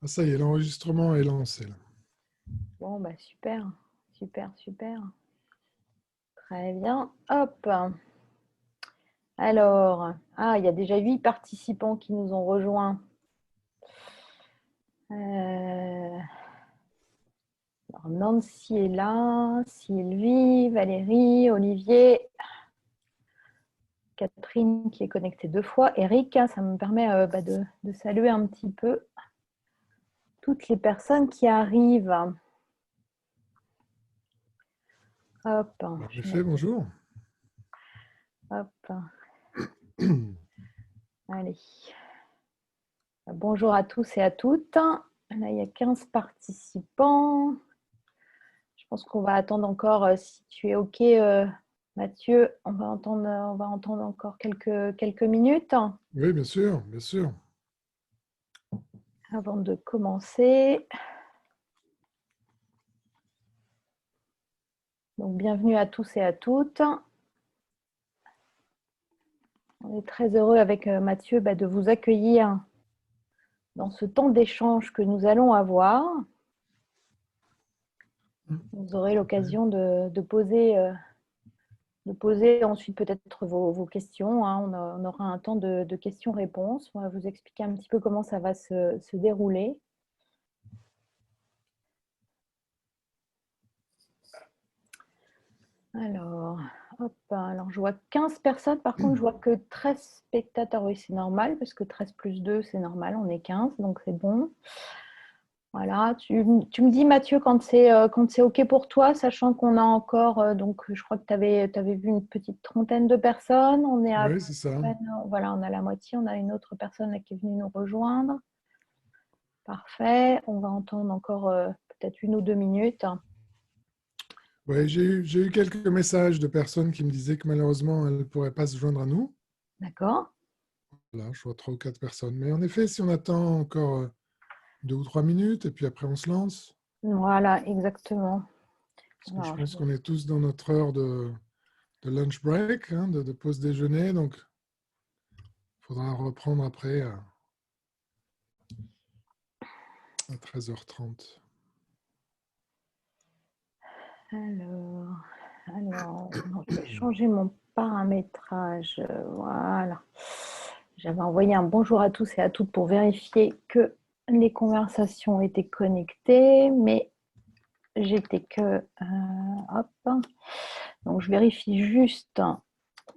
Ah, ça y est, l'enregistrement est lancé là. Bon, bah super, super, super. Très bien. Hop. Alors, il y a déjà 8 participants qui nous ont rejoints. Alors, Nancy est là, Sylvie, Valérie, Olivier, Catherine qui est connectée 2 fois, Eric. Ça me permet de saluer un petit peu toutes les personnes qui arrivent. Hop, En je vais effet, mettre... bonjour. Hop, allez. Bonjour à tous et à toutes. Là, il y a 15 participants. Je pense qu'on va attendre encore, si tu es OK, Mathieu, on va entendre encore quelques minutes Oui, bien sûr, bien sûr. avant de commencer. Donc, bienvenue à tous et à toutes. On est très heureux avec Mathieu de vous accueillir dans ce temps d'échange que nous allons avoir. Vous aurez l'occasion de poser ensuite peut-être vos questions. On aura un temps de questions-réponses. On va vous expliquer un petit peu comment ça va se dérouler. Alors, hop, alors je vois 15 personnes. Par contre, je vois que 13 spectateurs. Oui, c'est normal parce que 13 plus 2, c'est normal. On est 15, donc c'est bon. Voilà, tu me dis, Mathieu, quand c'est OK pour toi, sachant qu'on a encore, donc je crois que tu avais vu une petite trentaine de personnes. On est à Oui, c'est ça. peine, voilà, on a la moitié. On a une autre personne là qui est venue nous rejoindre. Parfait. On va entendre encore peut-être 1 ou 2 minutes. Ouais, j'ai eu quelques messages de personnes qui me disaient que malheureusement, elles ne pourraient pas se joindre à nous. D'accord. Là, je vois 3 ou 4 personnes. Mais en effet, si on attend encore 2 ou 3 minutes, et puis après on se lance, Voilà, exactement. parce que je Alors, pense qu'on est tous dans notre heure de lunch break, hein, de pause déjeuner, donc il faudra reprendre après à 13h30. Alors, je vais changer mon paramétrage. Voilà. J'avais envoyé un bonjour à tous et à toutes pour vérifier que les conversations étaient connectées, mais j'étais que... hop. Donc, je vérifie juste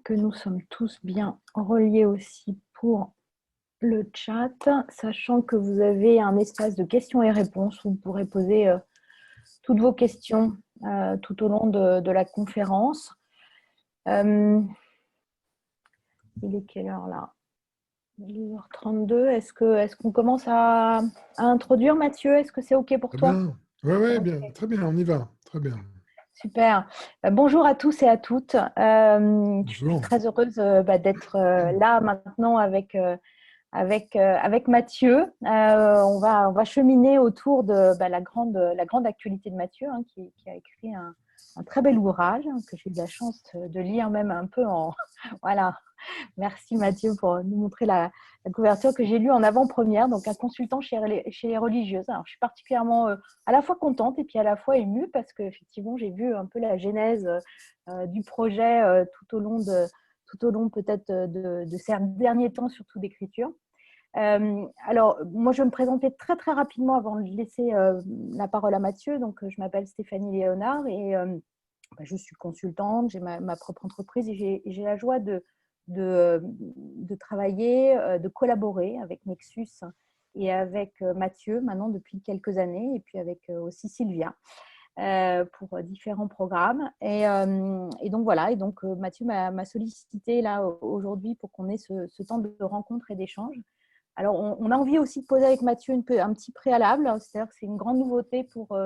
que nous sommes tous bien reliés aussi pour le chat, sachant que vous avez un espace de questions et réponses où vous pourrez poser toutes vos questions tout au long de la conférence. Il est quelle heure là? 12h32. Est-ce qu'on commence à introduire, Mathieu? Est-ce que c'est OK pour Très toi? bien. Oui, oui, OK, bien. Très bien, on y va. Très bien. super. Bonjour à tous et à toutes. Je suis Bonjour. très heureuse d'être là maintenant avec Mathieu. On va cheminer autour de la grande actualité de Mathieu, qui a écrit un très bel ouvrage que j'ai eu la chance de lire même un peu en... Voilà. Merci Mathieu pour nous montrer la couverture que j'ai lue en avant-première, donc un consultant chez les religieuses. Alors, je suis particulièrement à la fois contente et puis à la fois émue parce qu'effectivement, j'ai vu un peu la genèse du projet tout au long peut-être de ces derniers temps, surtout d'écriture. Alors, moi, je vais me présenter très, très rapidement avant de laisser la parole à Mathieu. Donc, je m'appelle Stéphanie Léonard et je suis consultante, j'ai ma propre entreprise et j'ai la joie de travailler, de collaborer avec Nexus et avec Mathieu maintenant depuis quelques années et puis avec aussi Sylvia pour différents programmes. Et donc voilà, et donc Mathieu m'a sollicité là aujourd'hui pour qu'on ait ce temps de rencontre et d'échange. Alors, on a envie aussi de poser avec Mathieu un petit préalable, c'est-à-dire que c'est une grande nouveauté pour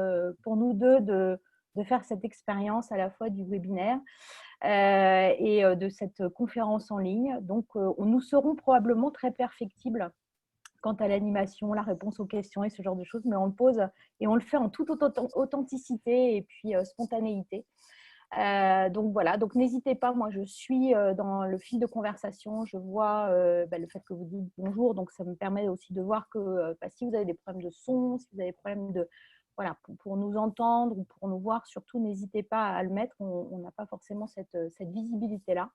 nous deux de faire cette expérience à la fois du webinaire et de cette conférence en ligne. Donc, nous serons probablement très perfectibles quant à l'animation, la réponse aux questions et ce genre de choses, mais on le pose et on le fait en toute authenticité et puis spontanéité. Donc voilà, donc n'hésitez pas, moi je suis dans le fil de conversation, je vois le fait que vous dites bonjour, donc ça me permet aussi de voir que si vous avez des problèmes de son, si vous avez des problèmes de, voilà, pour nous entendre ou pour nous voir, surtout n'hésitez pas à le mettre, on n'a pas forcément cette visibilité-là.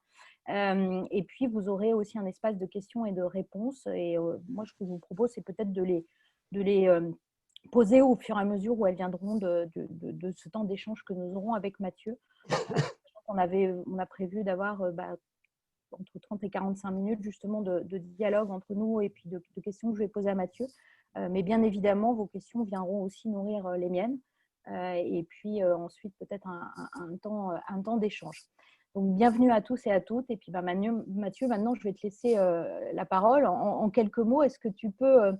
Et puis vous aurez aussi un espace de questions et de réponses, et moi ce que je vous propose, c'est peut-être de les poser au fur et à mesure où elles viendront de ce temps d'échange que nous aurons avec Mathieu. On a prévu d'avoir entre 30 et 45 minutes justement de dialogue entre nous et puis de questions que je vais poser à Mathieu. Mais bien évidemment, vos questions viendront aussi nourrir les miennes. Et puis ensuite, peut-être un temps d'échange. Donc, bienvenue à tous et à toutes. Et puis, Mathieu, maintenant, je vais te laisser la parole. En quelques mots, est-ce que tu peux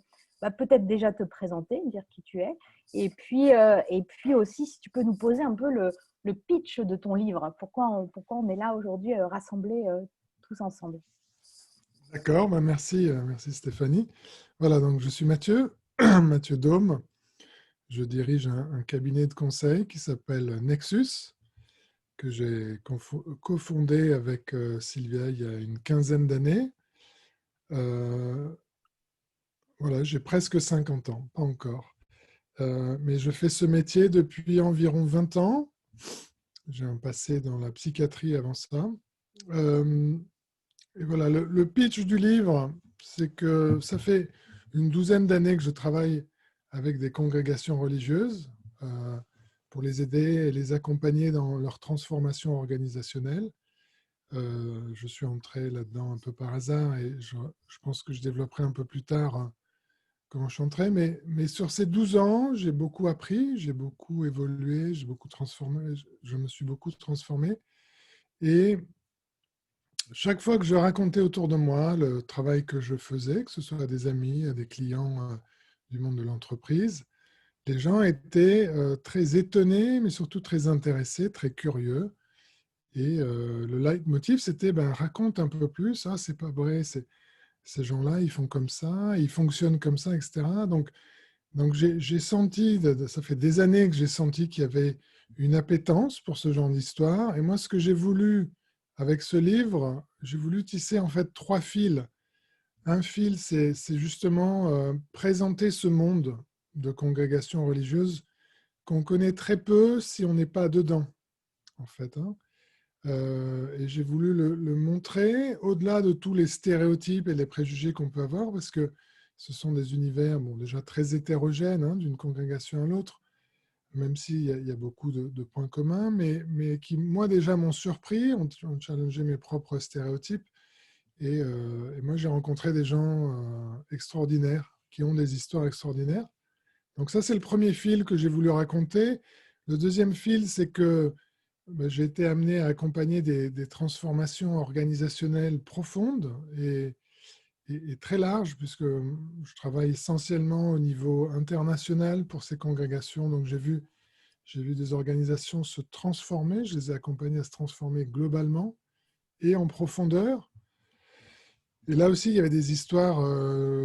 peut-être déjà te présenter, dire qui tu es, et puis aussi, si tu peux nous poser un peu le pitch de ton livre. Pourquoi on est là aujourd'hui rassemblés tous ensemble. D'accord, merci, merci Stéphanie. Voilà, donc je suis Mathieu, Mathieu Daume. Je dirige un cabinet de conseil qui s'appelle Nexus, que j'ai cofondé avec Sylvia il y a une quinzaine d'années. Voilà, j'ai presque 50 ans, pas encore. Mais je fais ce métier depuis environ 20 ans. J'ai un passé dans la psychiatrie avant ça. Et voilà, le pitch du livre, c'est que ça fait une douzaine d'années que je travaille avec des congrégations religieuses pour les aider et les accompagner dans leur transformation organisationnelle. Je suis entré là-dedans un peu par hasard et je pense que je développerai un peu plus tard comment je suis entré. Mais sur ces 12 ans, j'ai beaucoup appris, j'ai beaucoup évolué, j'ai beaucoup transformé, je me suis beaucoup transformé. Et chaque fois que je racontais autour de moi le travail que je faisais, que ce soit à des amis, à des clients du monde de l'entreprise, les gens étaient très étonnés, mais surtout très intéressés, très curieux. Et le leitmotiv, c'était raconte un peu plus, ah, c'est pas vrai, ces gens-là, ils font comme ça, ils fonctionnent comme ça, etc. Donc j'ai senti, ça fait des années que j'ai senti qu'il y avait une appétence pour ce genre d'histoire. Et moi, ce que j'ai voulu avec ce livre, j'ai voulu tisser en fait trois fils. Un fil, c'est justement présenter ce monde de congrégations religieuses qu'on connaît très peu si on n'est pas dedans, en fait. Hein. Et j'ai voulu le montrer au-delà de tous les stéréotypes et les préjugés qu'on peut avoir, parce que ce sont des univers déjà très hétérogènes, hein, d'une congrégation à l'autre, même s'il y a beaucoup de points communs, mais qui, moi, déjà m'ont surpris, ont challengé mes propres stéréotypes. Et moi, j'ai rencontré des gens extraordinaires, qui ont des histoires extraordinaires. Donc ça, c'est le premier fil que j'ai voulu raconter. Le deuxième fil, c'est que j'ai été amené à accompagner des transformations organisationnelles profondes et très larges, puisque je travaille essentiellement au niveau international pour ces congrégations. Donc j'ai vu des organisations se transformer, je les ai accompagnées à se transformer globalement et en profondeur. Et là aussi, il y avait des histoires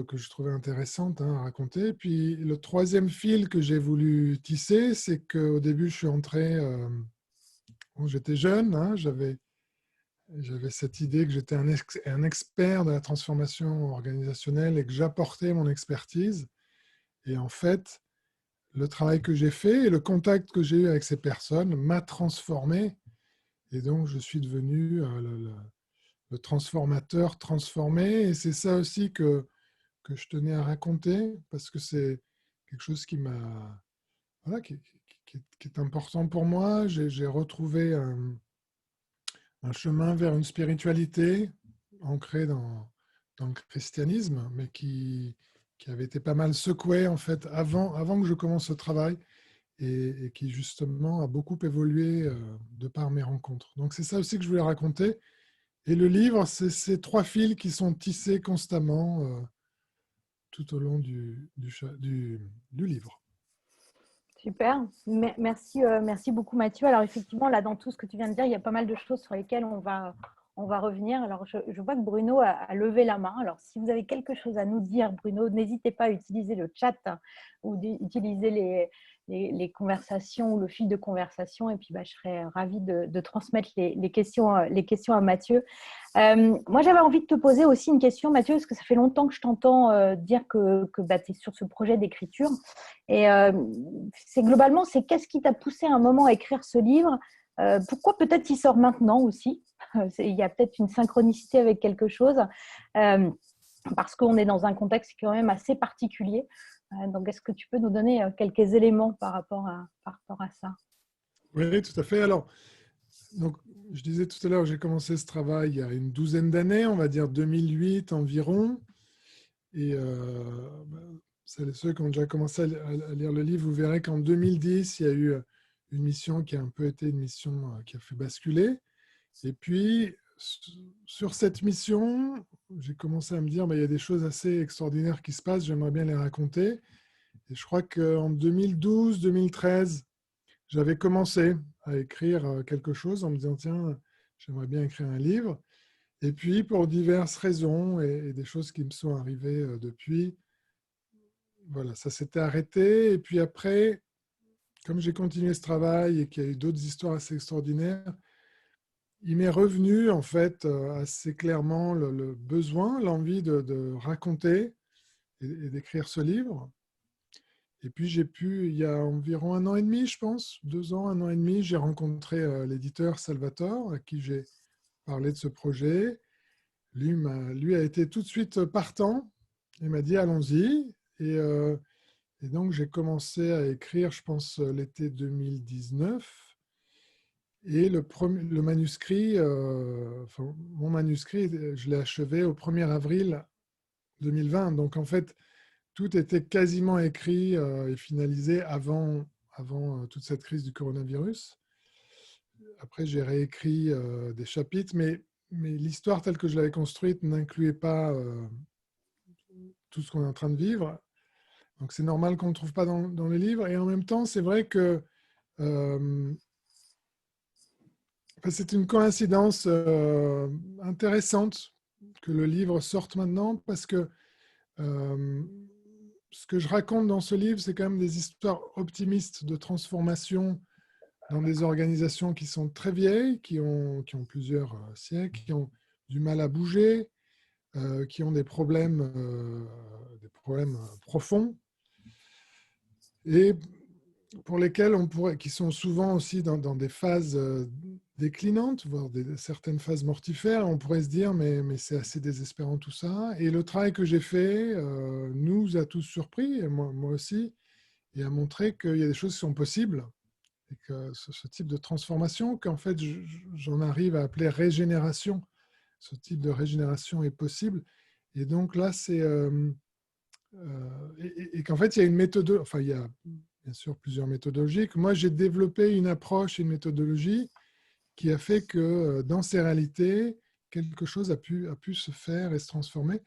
que je trouvais intéressantes à raconter. Puis le troisième fil que j'ai voulu tisser, c'est qu'au début, je suis entré, bon, j'étais jeune, hein, j'avais cette idée que j'étais un expert de la transformation organisationnelle et que j'apportais mon expertise. Et en fait, le travail que j'ai fait et le contact que j'ai eu avec ces personnes m'a transformé. Et donc, je suis devenu le transformateur transformé. Et c'est ça aussi que je tenais à raconter, parce que c'est quelque chose qui m'a, voilà, qui est important pour moi. J'ai retrouvé un chemin vers une spiritualité ancrée dans le christianisme, mais qui avait été pas mal secouée en fait avant que je commence ce travail et qui justement a beaucoup évolué de par mes rencontres. Donc c'est ça aussi que je voulais raconter. Et le livre, c'est ces trois fils qui sont tissés constamment tout au long du livre. Super, merci beaucoup Mathieu. Alors effectivement, là dans tout ce que tu viens de dire, il y a pas mal de choses sur lesquelles on va revenir. Alors, je vois que Bruno a levé la main. Alors, si vous avez quelque chose à nous dire, Bruno, n'hésitez pas à utiliser le chat ou d'utiliser les conversations ou le fil de conversation. Et puis, je serais ravie de transmettre les questions à Mathieu. Moi, j'avais envie de te poser aussi une question, Mathieu, parce que ça fait longtemps que je t'entends dire que tu es sur ce projet d'écriture. Et globalement, c'est qu'est-ce qui t'a poussé à un moment à écrire ce livre? Pourquoi peut-être il sort maintenant aussi? Il y a peut-être une synchronicité avec quelque chose, parce qu'on est dans un contexte quand même assez particulier. Donc, est-ce que tu peux nous donner quelques éléments par rapport à ça? Oui, tout à fait. Alors, donc, je disais tout à l'heure, j'ai commencé ce travail il y a une douzaine d'années, on va dire 2008 environ. Et ceux qui ont déjà commencé à lire le livre, vous verrez qu'en 2010, il y a eu une mission qui a un peu été une mission qui a fait basculer. Et puis, sur cette mission, j'ai commencé à me dire, il y a des choses assez extraordinaires qui se passent, j'aimerais bien les raconter. Et je crois qu'en 2012-2013, j'avais commencé à écrire quelque chose en me disant, tiens, j'aimerais bien écrire un livre. Et puis, pour diverses raisons et des choses qui me sont arrivées depuis, voilà, ça s'était arrêté. Et puis après, comme j'ai continué ce travail et qu'il y a eu d'autres histoires assez extraordinaires, il m'est revenu en fait assez clairement le besoin, l'envie de raconter et d'écrire ce livre. Et puis j'ai pu, il y a environ 1 an et demi, je pense, 2 ans, 1 an et demi, j'ai rencontré l'éditeur Salvatore, à qui j'ai parlé de ce projet. Lui a été tout de suite partant. Il m'a dit allons-y. Et donc j'ai commencé à écrire, je pense, l'été 2019. Et le manuscrit, mon manuscrit, je l'ai achevé au 1er avril 2020. Donc en fait, tout était quasiment écrit et finalisé avant toute cette crise du coronavirus. Après, j'ai réécrit des chapitres, mais l'histoire telle que je l'avais construite n'incluait pas tout ce qu'on est en train de vivre. Donc c'est normal qu'on ne le trouve pas dans les livres. Et en même temps, c'est vrai que c'est une coïncidence intéressante que le livre sorte maintenant, parce que ce que je raconte dans ce livre, c'est quand même des histoires optimistes de transformation dans des organisations qui sont très vieilles, qui ont plusieurs siècles, qui ont du mal à bouger, qui ont des problèmes profonds, et pour lesquels qui sont souvent aussi dans des phases déclinantes, voire certaines phases mortifères. On pourrait se dire, mais c'est assez désespérant tout ça. Et le travail que j'ai fait nous a tous surpris, et moi aussi, et a montré qu'il y a des choses qui sont possibles, et que ce type de transformation, qu'en fait j'en arrive à appeler régénération, ce type de régénération est possible. Et donc là, c'est... et qu'en fait, il y a une méthode, enfin, il y a bien sûr plusieurs méthodologies. Moi, j'ai développé une approche et une méthodologie qui a fait que dans ces réalités, quelque chose a pu se faire et se transformer.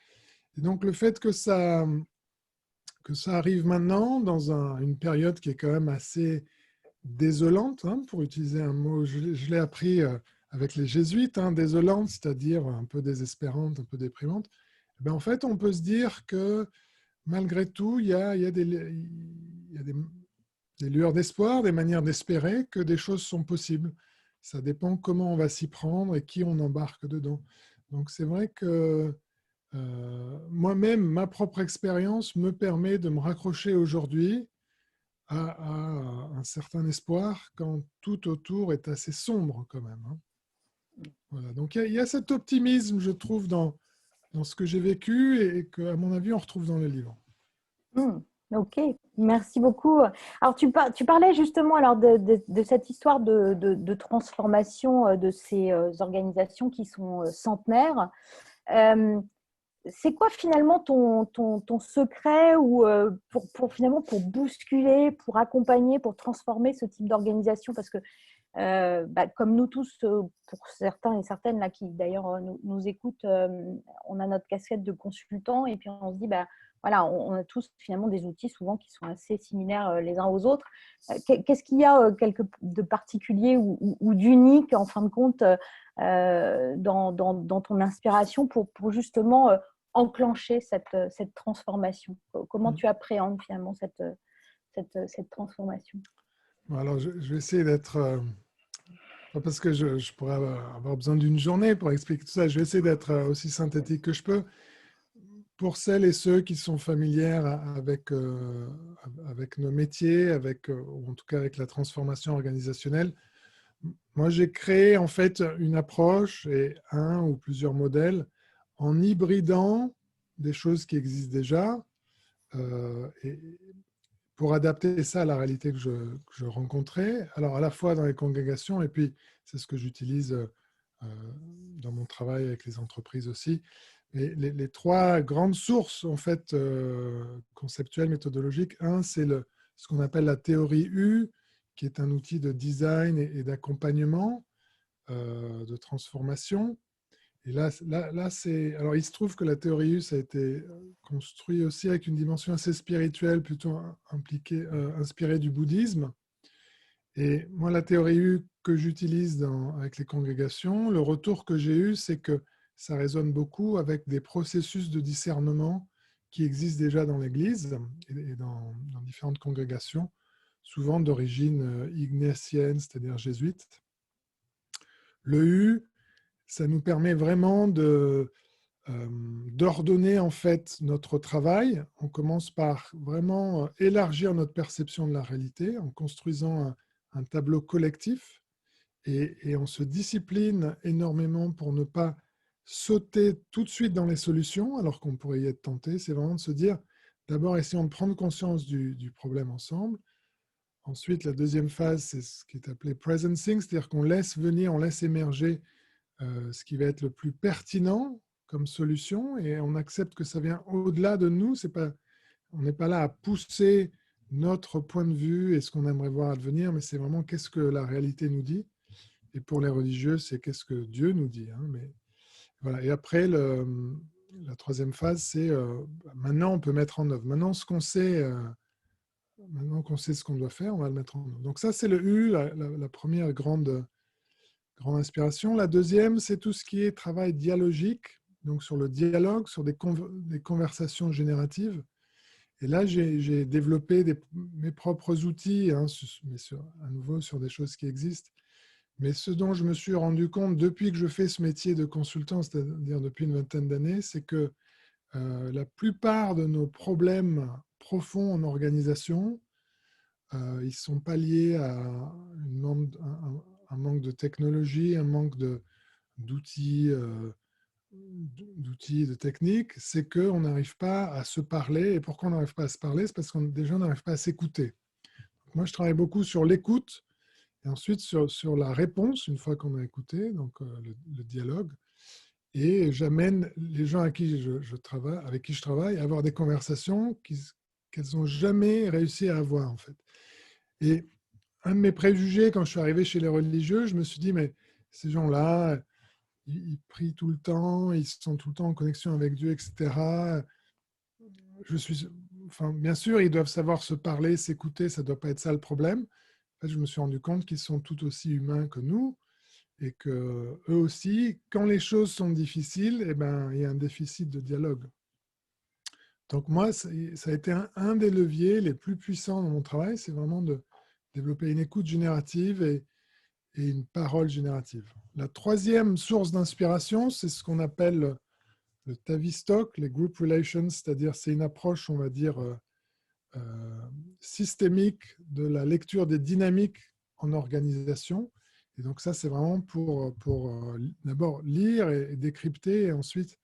Et donc, le fait que ça arrive maintenant, dans une période qui est quand même assez désolante, hein, pour utiliser un mot, je l'ai appris avec les jésuites, hein, désolante, c'est-à-dire un peu désespérante, un peu déprimante. Ben, en fait, on peut se dire que malgré tout, il y a des lueurs d'espoir, des manières d'espérer que des choses sont possibles. Ça dépend comment on va s'y prendre et qui on embarque dedans. Donc c'est vrai que moi-même, ma propre expérience me permet de me raccrocher aujourd'hui à un certain espoir quand tout autour est assez sombre quand même, hein. Voilà. Donc il y a cet optimisme, je trouve, dans ce que j'ai vécu et qu'à mon avis, on retrouve dans le livre. Ok, merci beaucoup. Alors, tu parlais justement alors de cette histoire de transformation de ces organisations qui sont centenaires. Euh, c'est quoi finalement ton secret ou, finalement pour bousculer, pour accompagner, pour transformer ce type d'organisation? Parce que comme nous tous, pour certains et certaines là, qui d'ailleurs nous écoutent, on a notre casquette de consultant et puis on se dit, voilà, on a tous finalement des outils souvent qui sont assez similaires les uns aux autres. Qu'est-ce qu'il y a de particulier ou d'unique, en fin de compte, dans ton inspiration pour justement enclencher cette transformation? Comment tu appréhendes finalement cette transformation? Bon, alors, je vais essayer d'être, pas parce que je pourrais avoir besoin d'une journée pour expliquer tout ça, je vais essayer d'être aussi synthétique que je peux. Pour celles et ceux qui sont familières avec nos métiers, ou en tout cas avec la transformation organisationnelle, moi j'ai créé en fait une approche et un ou plusieurs modèles en hybridant des choses qui existent déjà et pour adapter ça à la réalité que je rencontrais, alors à la fois dans les congrégations et puis c'est ce que j'utilise dans mon travail avec les entreprises aussi. Et les trois grandes sources en fait, conceptuelles, méthodologiques, un, c'est ce qu'on appelle la théorie U, qui est un outil de design et d'accompagnement, de transformation. Et là alors il se trouve que la théorie U, ça a été construit aussi avec une dimension assez spirituelle, plutôt inspirée du bouddhisme. Et moi, la théorie U que j'utilise avec les congrégations, le retour que j'ai eu, c'est que ça résonne beaucoup avec des processus de discernement qui existent déjà dans l'Église et dans différentes congrégations, souvent d'origine ignatienne, c'est-à-dire jésuite. Le U, ça nous permet vraiment d'ordonner en fait notre travail. On commence par vraiment élargir notre perception de la réalité en construisant un tableau collectif et on se discipline énormément pour ne pas sauter tout de suite dans les solutions alors qu'on pourrait y être tenté. C'est vraiment de se dire, d'abord essayons de prendre conscience du problème ensemble. Ensuite, la deuxième phase, c'est ce qui est appelé presencing, c'est-à-dire qu'on laisse venir, on laisse émerger ce qui va être le plus pertinent comme solution et on accepte que ça vient au-delà de nous. On n'est pas là à pousser notre point de vue et ce qu'on aimerait voir advenir, mais c'est vraiment qu'est-ce que la réalité nous dit. Et pour les religieux, c'est qu'est-ce que Dieu nous dit. Hein, mais voilà. Et après, la troisième phase, c'est maintenant on peut mettre en œuvre. Maintenant qu'on sait ce qu'on doit faire, on va le mettre en œuvre. Donc ça, c'est le U, la première grande inspiration. La deuxième, c'est tout ce qui est travail dialogique, donc sur le dialogue, sur des conversations génératives. Et là, j'ai développé mes propres outils, hein, mais à nouveau sur des choses qui existent. Mais ce dont je me suis rendu compte depuis que je fais ce métier de consultant, c'est-à-dire depuis une vingtaine d'années, c'est que la plupart de nos problèmes profonds en organisation, ils ne sont pas liés à un manque de technologie, un manque d'outils, de techniques, c'est qu'on n'arrive pas à se parler. Et pourquoi on n'arrive pas à se parler? C'est parce qu'on déjà n'arrive pas à s'écouter. Moi, je travaille beaucoup sur l'écoute et ensuite sur la réponse, une fois qu'on a écouté, donc le dialogue. Et j'amène les gens avec qui je travaille à avoir des conversations qu'elles n'ont jamais réussi à avoir, en fait. Et un de mes préjugés, quand je suis arrivé chez les religieux, je me suis dit, mais ces gens-là, ils prient tout le temps, ils sont tout le temps en connexion avec Dieu, etc. Bien sûr, ils doivent savoir se parler, s'écouter, ça ne doit pas être ça le problème. En fait, je me suis rendu compte qu'ils sont tout aussi humains que nous et que eux aussi, quand les choses sont difficiles, eh ben, il y a un déficit de dialogue. Donc moi, ça a été un des leviers les plus puissants dans mon travail, c'est vraiment de développer une écoute générative et une parole générative. La troisième source d'inspiration, c'est ce qu'on appelle le Tavistock, les Group Relations, c'est-à-dire c'est une approche, on va dire, systémique de la lecture des dynamiques en organisation. Et donc ça, c'est vraiment pour d'abord lire et décrypter et ensuite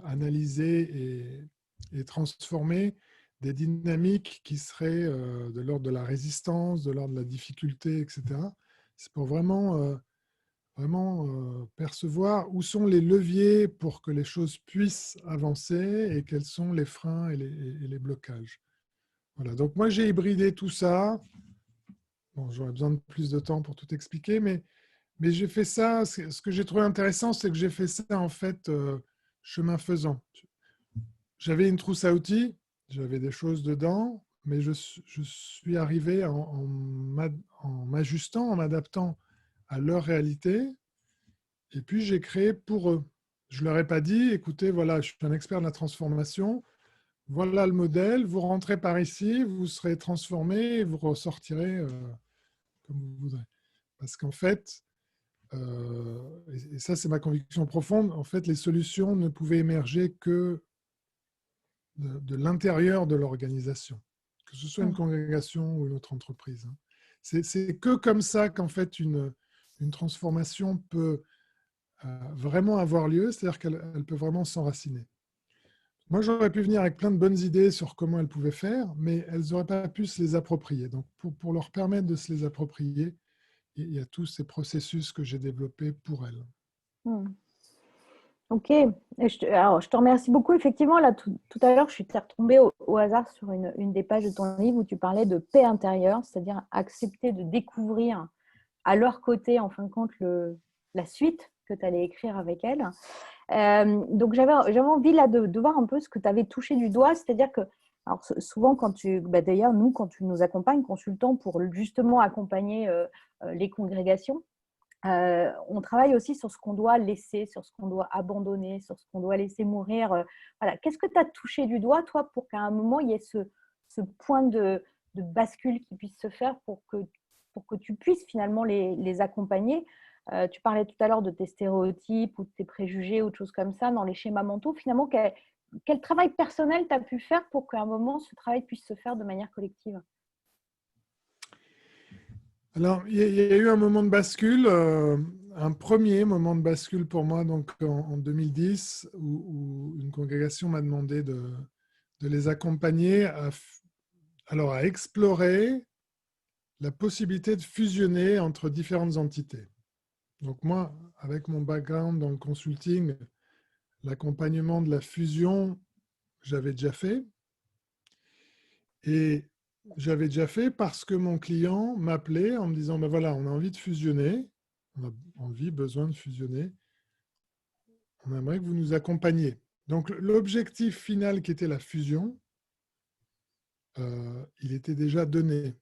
analyser et transformer des dynamiques qui seraient de l'ordre de la résistance, de l'ordre de la difficulté, etc. C'est pour vraiment percevoir où sont les leviers pour que les choses puissent avancer et quels sont les freins et les blocages. Voilà, donc moi j'ai hybridé tout ça. Bon, j'aurais besoin de plus de temps pour tout expliquer, mais j'ai fait ça. Ce que j'ai trouvé intéressant, c'est que j'ai fait ça en fait chemin faisant. j'avais une trousse à outils, j'avais des choses dedans, mais je suis arrivé en m'ajustant, en m'adaptant à leur réalité. Et puis, j'ai créé pour eux. Je ne leur ai pas dit, écoutez, voilà, je suis un expert de la transformation, voilà le modèle, vous rentrez par ici, vous serez transformé et vous ressortirez comme vous voudrez. Parce qu'en fait, et ça c'est ma conviction profonde, en fait, les solutions ne pouvaient émerger que de l'intérieur de l'organisation, que ce soit une congrégation ou une autre entreprise. C'est que comme ça qu'en fait une transformation peut vraiment avoir lieu, c'est-à-dire qu'elle peut vraiment s'enraciner. Moi, j'aurais pu venir avec plein de bonnes idées sur comment elles pouvaient faire, mais elles n'auraient pas pu se les approprier. Donc, pour leur permettre de se les approprier, il y a tous ces processus que j'ai développés pour elles. Ok. Alors, je te remercie beaucoup. Effectivement, là, tout à l'heure, je suis retombée au hasard sur une des pages de ton livre où tu parlais de paix intérieure, c'est-à-dire accepter de découvrir à leur côté, en fin de compte, la suite que tu allais écrire avec elles. Donc, j'avais envie là de voir un peu ce que tu avais touché du doigt, c'est-à-dire que alors, souvent, d'ailleurs, nous, quand tu nous accompagnes, consultants, pour justement accompagner les congrégations, on travaille aussi sur ce qu'on doit laisser, sur ce qu'on doit abandonner, sur ce qu'on doit laisser mourir. Voilà. Qu'est-ce que tu as touché du doigt, toi, pour qu'à un moment, il y ait ce point de bascule qui puisse se faire pour que tu puisses finalement les accompagner? Tu parlais tout à l'heure de tes stéréotypes ou de tes préjugés ou de choses comme ça dans les schémas mentaux. Finalement, quel travail personnel tu as pu faire pour qu'à un moment, ce travail puisse se faire de manière collective? Alors, il y a eu un moment de bascule, un premier moment de bascule pour moi, donc en 2010, où une congrégation m'a demandé de les accompagner à explorer la possibilité de fusionner entre différentes entités. Donc moi, avec mon background dans le consulting, l'accompagnement de la fusion, j'avais déjà fait. Et j'avais déjà fait parce que mon client m'appelait en me disant, ben voilà, on a envie de fusionner, on a besoin de fusionner, on aimerait que vous nous accompagniez. Donc l'objectif final qui était la fusion, il était déjà donné.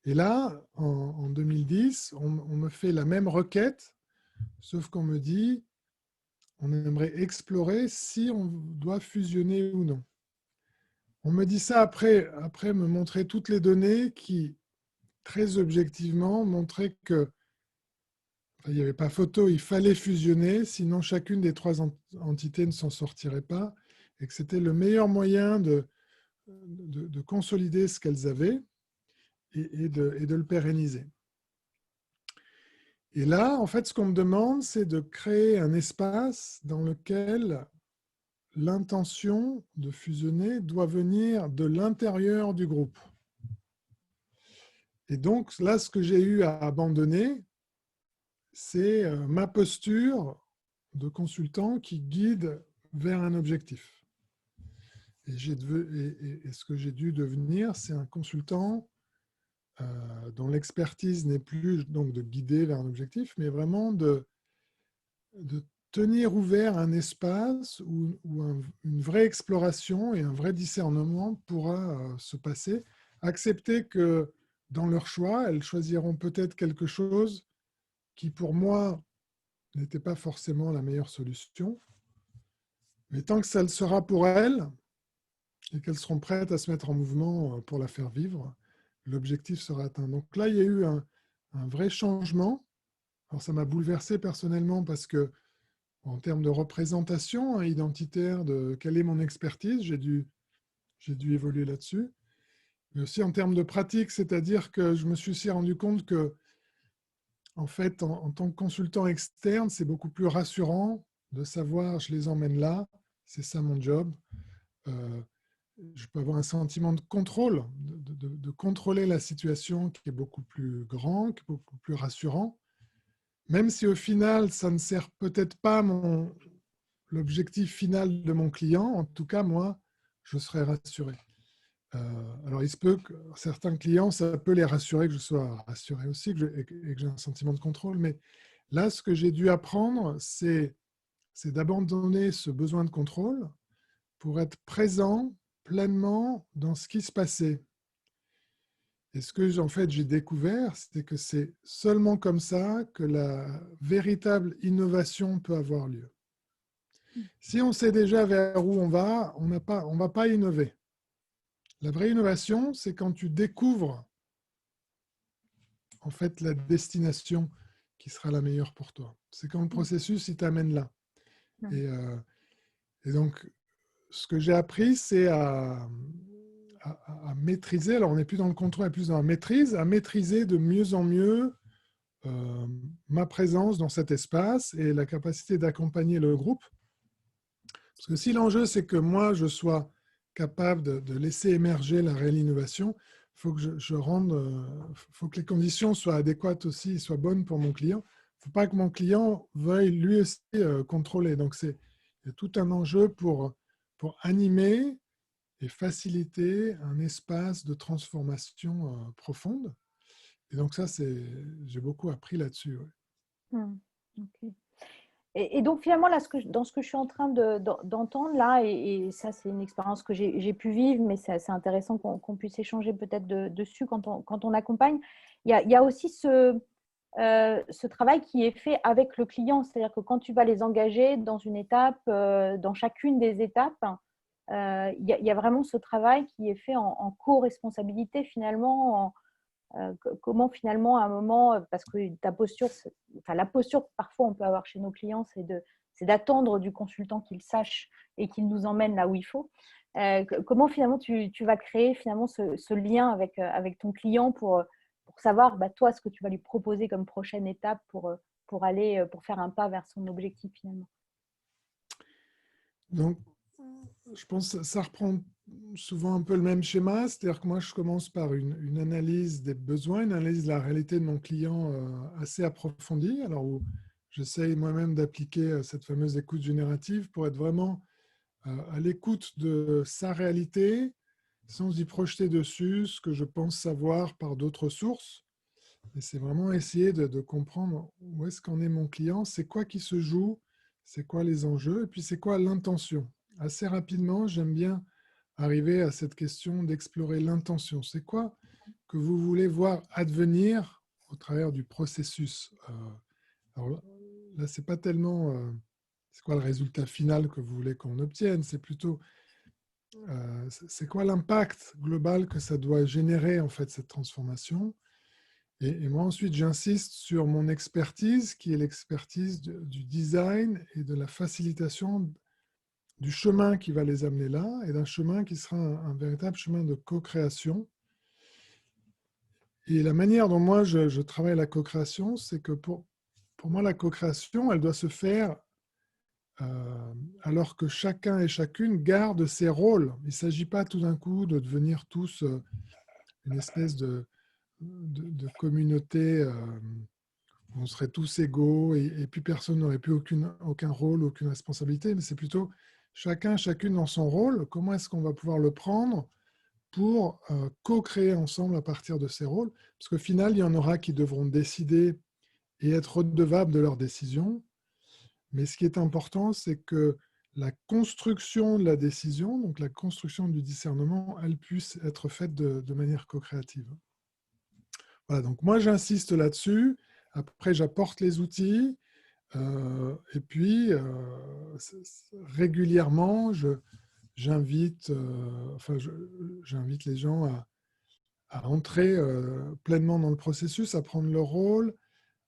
Et là, en 2010, on me fait la même requête, sauf qu'on me dit, on aimerait explorer si on doit fusionner ou non. On me dit ça après me montrer toutes les données qui, très objectivement, montraient que il n'y avait pas photo, il fallait fusionner, sinon chacune des trois entités ne s'en sortirait pas, et que c'était le meilleur moyen de consolider ce qu'elles avaient et de le pérenniser. Et là, en fait, ce qu'on me demande, c'est de créer un espace dans lequel l'intention de fusionner doit venir de l'intérieur du groupe. Et donc, là, ce que j'ai eu à abandonner, c'est ma posture de consultant qui guide vers un objectif. Et ce que j'ai dû devenir, c'est un consultant dont l'expertise n'est plus donc de guider vers un objectif, mais vraiment de tenir ouvert un espace où une vraie exploration et un vrai discernement pourra se passer. Accepter que dans leur choix, elles choisiront peut-être quelque chose qui, pour moi, n'était pas forcément la meilleure solution. Mais tant que ça le sera pour elles, et qu'elles seront prêtes à se mettre en mouvement pour la faire vivre, l'objectif sera atteint. Donc là, il y a eu un vrai changement. Alors ça m'a bouleversé personnellement parce que, en termes de représentation identitaire de quelle est mon expertise, j'ai dû évoluer là-dessus. Mais aussi en termes de pratique, c'est-à-dire que je me suis aussi rendu compte que, en fait, en tant que consultant externe, c'est beaucoup plus rassurant de savoir je les emmène là, c'est ça mon job. Je peux avoir un sentiment de contrôle, de contrôler la situation qui est beaucoup plus grand, qui est beaucoup plus rassurant. Même si au final, ça ne sert peut-être pas l'objectif final de mon client, en tout cas, moi, je serai rassuré. Alors, il se peut que certains clients, ça peut les rassurer que je sois rassuré aussi et que j'ai un sentiment de contrôle. Mais là, ce que j'ai dû apprendre, c'est d'abandonner ce besoin de contrôle pour être présent pleinement dans ce qui se passait. Et ce que en fait, j'ai découvert, c'est que c'est seulement comme ça que la véritable innovation peut avoir lieu. Si on sait déjà vers où on va, on ne va pas innover. La vraie innovation, c'est quand tu découvres en fait la destination qui sera la meilleure pour toi. C'est quand le processus il t'amène là. Et donc, ce que j'ai appris, c'est à maîtriser, alors on n'est plus dans le contrôle, mais plus dans la maîtrise, à maîtriser de mieux en mieux ma présence dans cet espace et la capacité d'accompagner le groupe. Parce que si l'enjeu, c'est que moi, je sois capable de laisser émerger la réelle innovation, il faut que faut que les conditions soient adéquates aussi, soient bonnes pour mon client. Il ne faut pas que mon client veuille lui aussi contrôler. Donc, il y a tout un enjeu pour animer et faciliter un espace de transformation profonde. Et donc ça, j'ai beaucoup appris là-dessus. Ouais. Okay. Et donc finalement, là, dans ce que je suis en train d'entendre, là, et ça, c'est une expérience que j'ai pu vivre, mais c'est intéressant qu'on puisse échanger peut-être dessus quand on accompagne. Il y a aussi ce travail qui est fait avec le client, c'est-à-dire que quand tu vas les engager dans une étape, dans chacune des étapes, il y a vraiment ce travail qui est fait en co-responsabilité finalement, comment finalement à un moment, parce que ta posture, enfin la posture que parfois on peut avoir chez nos clients, c'est d'attendre du consultant qu'il sache et qu'il nous emmène là où il faut. Comment finalement tu vas créer finalement ce lien avec ton client pour savoir toi ce que tu vas lui proposer comme prochaine étape pour aller pour faire un pas vers son objectif finalement. Donc, je pense que ça reprend souvent un peu le même schéma, c'est-à-dire que moi, je commence par une analyse des besoins, une analyse de la réalité de mon client assez approfondie, alors où j'essaye moi-même d'appliquer cette fameuse écoute générative pour être vraiment à l'écoute de sa réalité, sans y projeter dessus ce que je pense savoir par d'autres sources. Et c'est vraiment essayer de comprendre où est-ce qu'en est mon client, c'est quoi qui se joue, c'est quoi les enjeux, et puis c'est quoi l'intention. Assez rapidement, j'aime bien arriver à cette question d'explorer l'intention. C'est quoi que vous voulez voir advenir au travers du processus. Alors là c'est pas tellement c'est quoi le résultat final que vous voulez qu'on obtienne, c'est plutôt c'est quoi l'impact global que ça doit générer en fait cette transformation. Et moi ensuite j'insiste sur mon expertise qui est l'expertise du design et de la facilitation du chemin qui va les amener là et d'un chemin qui sera un véritable chemin de co-création. Et la manière dont moi je travaille la co-création, c'est que pour moi la co-création, elle doit se faire alors que chacun et chacune garde ses rôles. Il ne s'agit pas tout d'un coup de devenir tous une espèce de communauté où on serait tous égaux et puis personne n'aurait plus aucun rôle, aucune responsabilité, mais c'est plutôt chacun, chacune dans son rôle. Comment est-ce qu'on va pouvoir le prendre pour co-créer ensemble à partir de ces rôles? Parce qu'au final, il y en aura qui devront décider et être redevables de leurs décisions. Mais ce qui est important, c'est que la construction de la décision, donc la construction du discernement, elle puisse être faite de manière co-créative. Voilà, donc moi j'insiste là-dessus. Après, j'apporte les outils. Et puis, régulièrement, j'invite j'invite les gens à entrer pleinement dans le processus, à prendre leur rôle.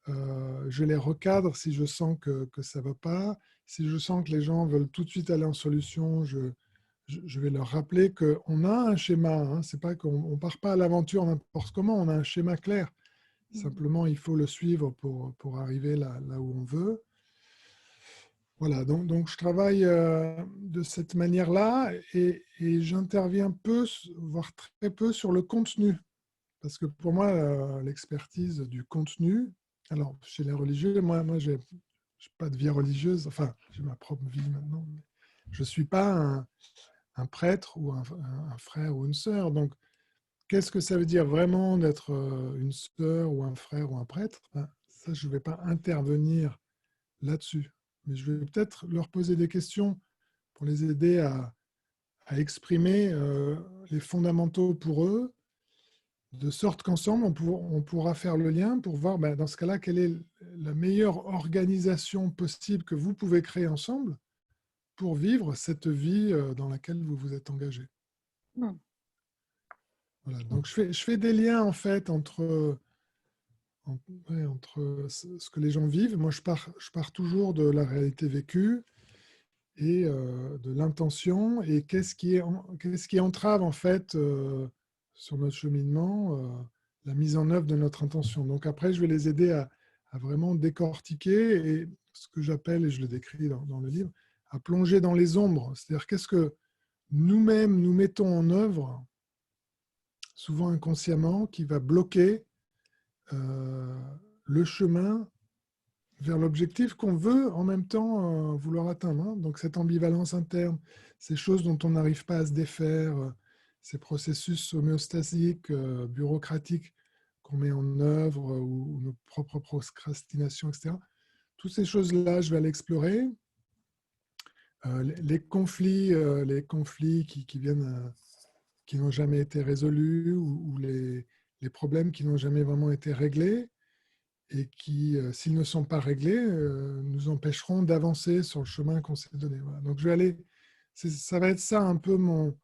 Je les recadre si je sens que ça ne va pas. Si je sens que les gens veulent tout de suite aller en solution, je vais leur rappeler qu'on a un schéma. Hein, c'est pas qu'on ne part pas à l'aventure n'importe comment, on a un schéma clair. Simplement, il faut le suivre pour arriver là où on veut. Voilà, donc je travaille de cette manière-là et j'interviens peu, voire très peu sur le contenu. Parce que pour moi, l'expertise du contenu, alors chez les religieux, moi je n'ai pas de vie religieuse, enfin j'ai ma propre vie maintenant, mais je ne suis pas un prêtre ou un frère ou une sœur. Donc qu'est-ce que ça veut dire vraiment d'être une sœur ou un frère ou un prêtre? Ben, ça, je ne vais pas intervenir là-dessus. Mais je vais peut-être leur poser des questions pour les aider à exprimer les fondamentaux pour eux, de sorte qu'ensemble, on pourra faire le lien pour voir, ben, dans ce cas-là, quelle est la meilleure organisation possible que vous pouvez créer ensemble pour vivre cette vie dans laquelle vous vous êtes engagé. Mm. Voilà. Donc, je fais des liens, en fait, entre ce que les gens vivent. Moi, je pars toujours de la réalité vécue et de l'intention et qu'est-ce qui entrave, en fait, sur notre cheminement, la mise en œuvre de notre intention. Donc après, je vais les aider à vraiment décortiquer et ce que j'appelle, et je le décris dans le livre, à plonger dans les ombres. C'est-à-dire qu'est-ce que nous-mêmes nous mettons en œuvre, souvent inconsciemment, qui va bloquer le chemin vers l'objectif qu'on veut en même temps vouloir atteindre. Hein. Donc cette ambivalence interne, ces choses dont on n'arrive pas à se défaire, ces processus homéostasiques, bureaucratiques qu'on met en œuvre ou nos propres procrastinations, etc. Toutes ces choses-là, je vais aller explorer. Les conflits qui viennent, qui n'ont jamais été résolus ou les problèmes qui n'ont jamais vraiment été réglés et qui, s'ils ne sont pas réglés, nous empêcheront d'avancer sur le chemin qu'on s'est donné. Voilà. Donc, ça va être ça un peu mon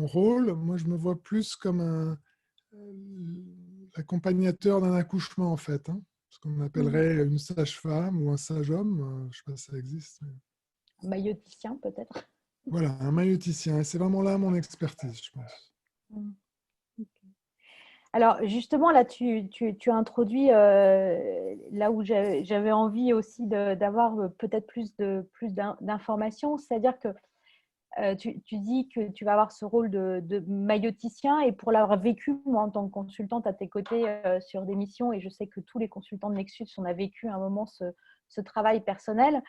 rôle. Moi, je me vois plus comme l'accompagnateur d'un accouchement, en fait. Hein, ce qu'on appellerait une sage-femme ou un sage-homme. Je ne sais pas si ça existe. Mais... Maïoticien, peut-être. Voilà, un maïoticien. Et c'est vraiment là mon expertise, je pense. Alors, justement, là, tu as introduit là où j'avais envie aussi d'avoir peut-être plus d'informations. C'est-à-dire que tu dis que tu vas avoir ce rôle de maïoticien et pour l'avoir vécu, moi, en tant que consultante à tes côtés sur des missions, et je sais que tous les consultants de Nexus, on a vécu à un moment ce travail personnel.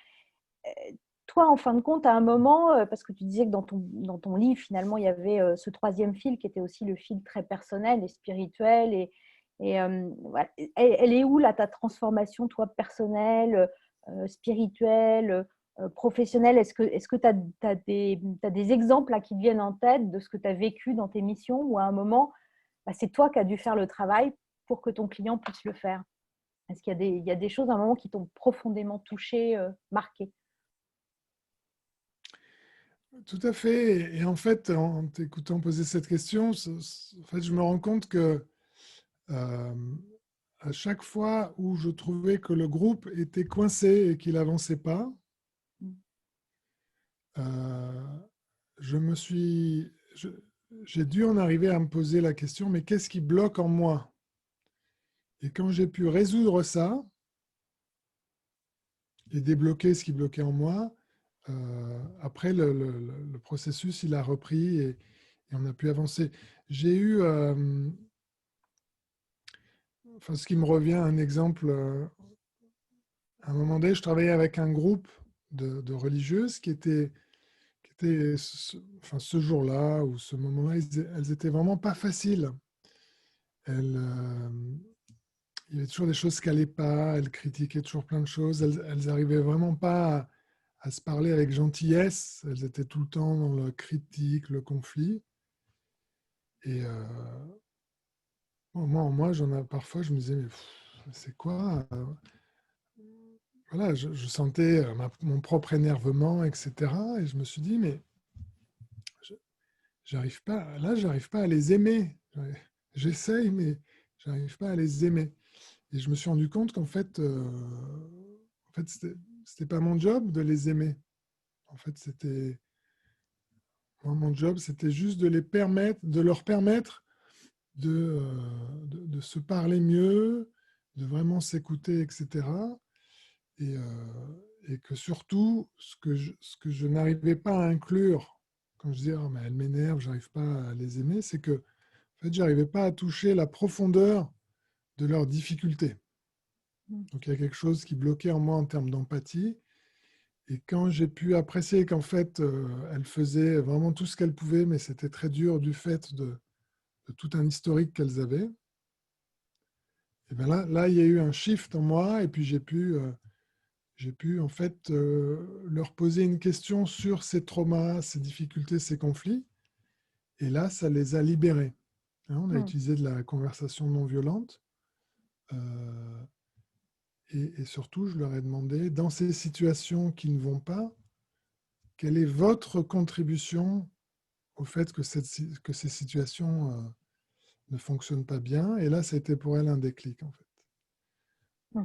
Toi, en fin de compte, à un moment, parce que tu disais que dans ton livre, finalement, il y avait ce troisième fil qui était aussi le fil très personnel et spirituel. Voilà. Elle est où, là, ta transformation, toi, personnelle, spirituelle, professionnelle? Est-ce que tu as des exemples là, qui te viennent en tête de ce que tu as vécu dans tes missions ou à un moment, bah, c'est toi qui as dû faire le travail pour que ton client puisse le faire? Est-ce qu'il y a des choses à un moment qui t'ont profondément touché, marqué? Tout à fait. Et en fait, en t'écoutant poser cette question, en fait, je me rends compte que à chaque fois où je trouvais que le groupe était coincé et qu'il n'avançait pas, je me suis, j'ai dû en arriver à me poser la question, mais qu'est-ce qui bloque en moi? Et quand j'ai pu résoudre ça et débloquer ce qui bloquait en moi, après le processus, il a repris et on a pu avancer. J'ai eu, enfin, ce qui me revient, un exemple, à un moment donné, je travaillais avec un groupe de religieuses qui étaient enfin, ce jour-là ou ce moment-là, elles étaient vraiment pas faciles. Il y avait toujours des choses qui n'allaient pas, elles critiquaient toujours plein de choses, elles n'arrivaient vraiment pas à se parler avec gentillesse, elles étaient tout le temps dans la critique, le conflit. Et moi parfois, je me disais, mais c'est quoi voilà, je sentais mon propre énervement, etc. Et je me suis dit, mais j'arrive pas, là, j'arrive pas à les aimer. J'essaye, mais j'arrive pas à les aimer. Et je me suis rendu compte qu'en fait, c'était pas mon job de les aimer. En fait, mon job, c'était juste de leur permettre de se parler mieux, de vraiment s'écouter, etc. Et que surtout, ce que je n'arrivais pas à inclure, quand je disais, oh, mais elles m'énervent, j'arrive pas à les aimer, c'est que en fait, j'arrivais pas à toucher la profondeur de leurs difficultés. Donc, il y a quelque chose qui bloquait en moi en termes d'empathie. Et quand j'ai pu apprécier qu'en fait, elles faisaient vraiment tout ce qu'elles pouvaient, mais c'était très dur du fait de tout un historique qu'elles avaient, et bien là, il y a eu un shift en moi, et puis j'ai pu j'ai pu en fait leur poser une question sur ces traumas, ces difficultés, ces conflits. Et là, ça les a libérés. Hein, on a Mm. utilisé de la conversation non violente. Euh, et surtout, je leur ai demandé, dans ces situations qui ne vont pas, quelle est votre contribution au fait que ces situations ne fonctionnent pas bien? Et là, ça a été pour elles un déclic, en fait.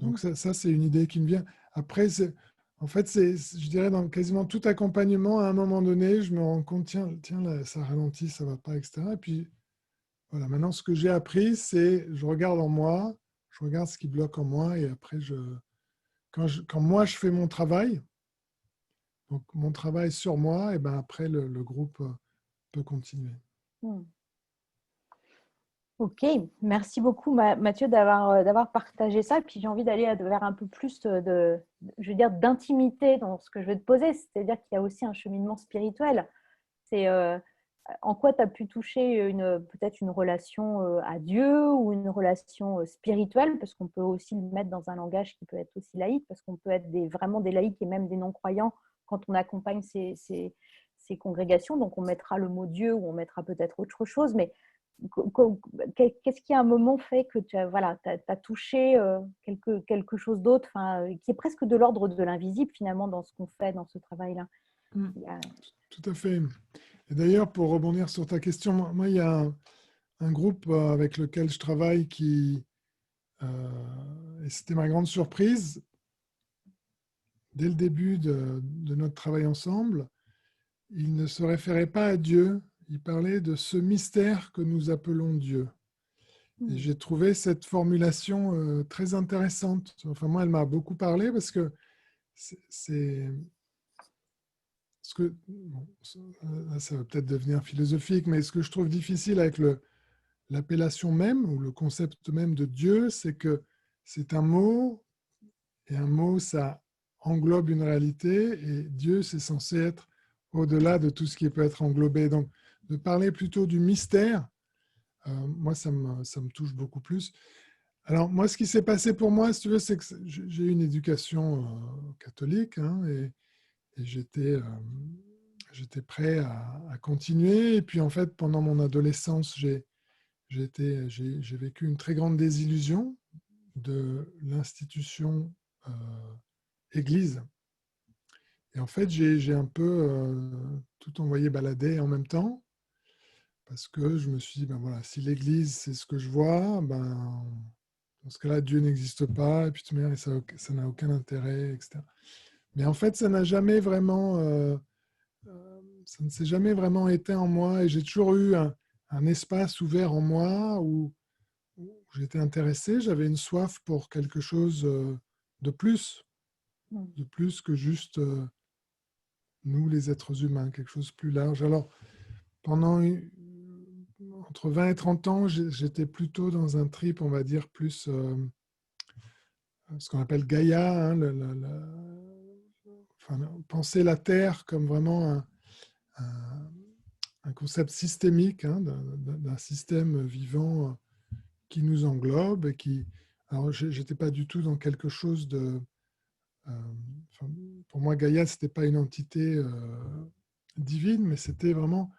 Donc Mhm. ça c'est une idée qui me vient. Après, en fait, je dirais, dans quasiment tout accompagnement, à un moment donné, je me rends compte, tiens là, ça ralentit, ça ne va pas, etc. Et puis, voilà, maintenant, ce que j'ai appris, c'est je regarde en moi, je regarde ce qui bloque en moi, et après, quand moi, je fais mon travail, donc mon travail sur moi, et ben après, le groupe peut continuer. Mm. Ok, merci beaucoup Mathieu d'avoir partagé ça. Puis j'ai envie d'aller vers un peu plus je veux dire, d'intimité dans ce que je vais te poser. C'est-à-dire qu'il y a aussi un cheminement spirituel. C'est en quoi tu as pu toucher peut-être une relation à Dieu ou une relation spirituelle, parce qu'on peut aussi le mettre dans un langage qui peut être aussi laïque, parce qu'on peut être vraiment des laïcs et même des non-croyants quand on accompagne ces congrégations. Donc on mettra le mot Dieu ou on mettra peut-être autre chose, mais qu'est-ce qui à un moment fait que tu as touché quelque chose d'autre, qui est presque de l'ordre de l'invisible finalement dans ce qu'on fait, dans ce travail-là? Mm. Il y a- Tout à fait. Et d'ailleurs, pour rebondir sur ta question, moi il y a un groupe avec lequel je travaille et c'était ma grande surprise, dès le début de notre travail ensemble, il ne se référait pas à Dieu, il parlait de ce mystère que nous appelons Dieu. Et Hmm. j'ai trouvé cette formulation très intéressante. Enfin, moi, elle m'a beaucoup parlé parce que c'est ce que, bon, ça va peut-être devenir philosophique, mais ce que je trouve difficile avec l'appellation même ou le concept même de Dieu, c'est que c'est un mot, et un mot, ça englobe une réalité, et Dieu, c'est censé être au-delà de tout ce qui peut être englobé. Donc, de parler plutôt du mystère, moi, ça me touche beaucoup plus. Alors, moi, ce qui s'est passé pour moi, si tu veux, c'est que j'ai eu une éducation catholique, hein, et j'étais prêt à continuer. Et puis, en fait, pendant mon adolescence, j'ai vécu une très grande désillusion de l'institution Église. Et en fait, j'ai un peu tout envoyé balader en même temps, parce que je me suis dit, ben voilà, si l'Église, c'est ce que je vois, ben, dans ce cas-là, Dieu n'existe pas, et puis de toute manière, ça n'a aucun intérêt, etc. Mais en fait, ça ne s'est jamais vraiment éteint en moi, et j'ai toujours eu un espace ouvert en moi où j'étais intéressé, j'avais une soif pour quelque chose de plus, Hmm. de plus que juste nous, les êtres humains, quelque chose de plus large. Alors, pendant entre 20 et 30 ans, j'étais plutôt dans un trip, on va dire, plus ce qu'on appelle Gaïa, hein, enfin, penser la Terre comme vraiment un- un concept systémique, hein, d'un système vivant qui nous englobe et qui... Alors, je n'étais pas du tout dans quelque chose de... euh, enfin, pour moi, Gaïa, ce n'était pas une entité divine, mais c'était vraiment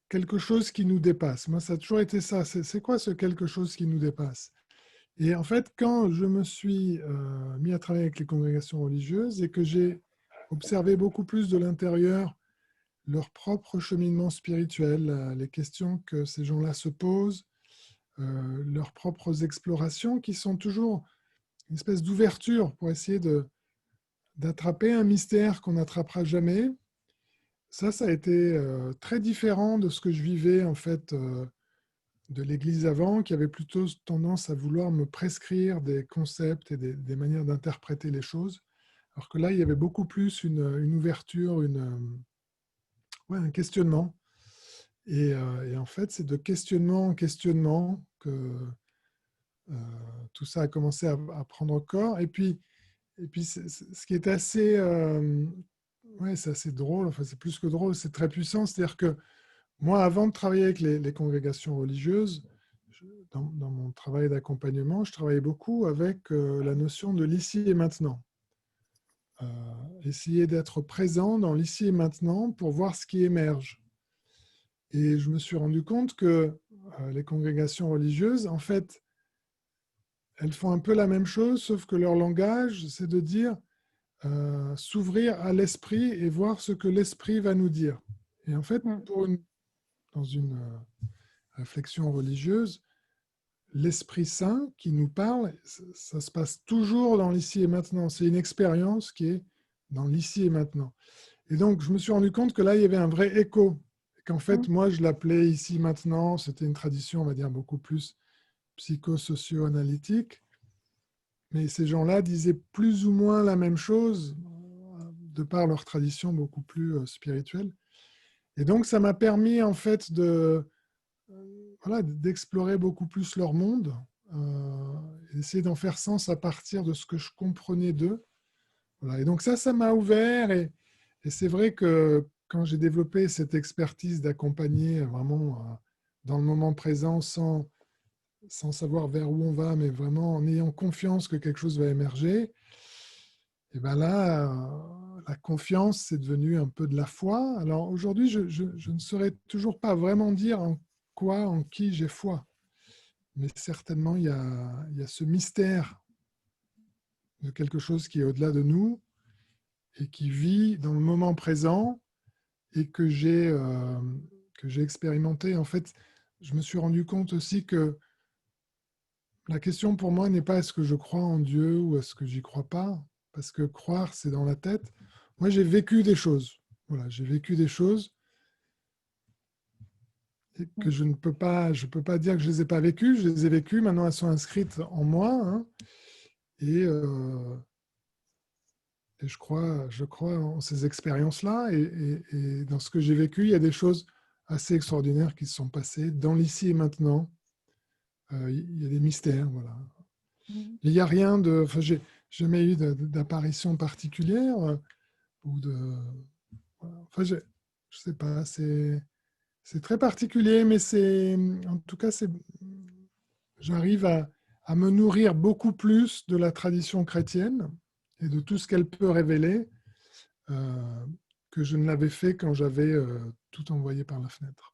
quelque chose qui nous dépasse. Moi, ça a toujours été ça. C'est quoi ce quelque chose qui nous dépasse? Et en fait, quand je me suis mis à travailler avec les congrégations religieuses et que j'ai observé beaucoup plus de l'intérieur leur propre cheminement spirituel, les questions que ces gens-là se posent, leurs propres explorations qui sont toujours une espèce d'ouverture pour essayer d'attraper un mystère qu'on n'attrapera jamais. Ça a été très différent de ce que je vivais en fait de l'Église avant, qui avait plutôt tendance à vouloir me prescrire des concepts et des manières d'interpréter les choses. Alors que là, il y avait beaucoup plus une ouverture, ouais, un questionnement. Et en fait, c'est de questionnement en questionnement que tout ça a commencé à prendre corps. Et puis ce qui est assez, ouais, c'est assez drôle, enfin c'est plus que drôle, c'est très puissant. C'est-à-dire que moi, avant de travailler avec les congrégations religieuses, dans mon travail d'accompagnement, je travaillais beaucoup avec la notion de l'ici et maintenant. essayer d'être présent dans l'ici et maintenant pour voir ce qui émerge. Et je me suis rendu compte que les congrégations religieuses, en fait, elles font un peu la même chose, sauf que leur langage, c'est de dire s'ouvrir à l'esprit et voir ce que l'esprit va nous dire. Et en fait, dans une réflexion religieuse, l'Esprit Saint qui nous parle, ça se passe toujours dans l'ici et maintenant. C'est une expérience qui est dans l'ici et maintenant. Et donc, je me suis rendu compte que là, il y avait un vrai écho. Qu'en fait, moi, je l'appelais ici maintenant. C'était une tradition, on va dire, beaucoup plus psychosocio-analytique. Mais ces gens-là disaient plus ou moins la même chose, de par leur tradition beaucoup plus spirituelle. Et donc, ça m'a permis, en fait, voilà, d'explorer beaucoup plus leur monde, d'essayer d'en faire sens à partir de ce que je comprenais d'eux. Voilà. Et donc ça m'a ouvert. Et c'est vrai que quand j'ai développé cette expertise d'accompagner vraiment dans le moment présent sans savoir vers où on va, mais vraiment en ayant confiance que quelque chose va émerger, et bien là, la confiance, c'est devenu un peu de la foi. Alors aujourd'hui, je ne saurais toujours pas vraiment dire en quoi, en qui j'ai foi. Mais certainement, il y a ce mystère de quelque chose qui est au-delà de nous et qui vit dans le moment présent et que j'ai expérimenté. En fait, je me suis rendu compte aussi que la question pour moi n'est pas est-ce que je crois en Dieu ou est-ce que j'y crois pas, parce que croire, c'est dans la tête. Moi, j'ai vécu des choses. Voilà, j'ai vécu des choses et que je peux pas dire que je les ai pas vécues. Je les ai vécues. Maintenant, elles sont inscrites en moi. Hein, et, et je crois en ces expériences-là. Et dans ce que j'ai vécu, il y a des choses assez extraordinaires qui se sont passées dans l'ici et maintenant. Il y a des mystères, voilà. Il n'y a rien de... Enfin, j'ai jamais eu d'apparition particulière ou de... Voilà. Enfin, je sais pas, c'est très particulier, mais c'est... En tout cas, j'arrive à me nourrir beaucoup plus de la tradition chrétienne et de tout ce qu'elle peut révéler que je ne l'avais fait quand j'avais tout envoyé par la fenêtre.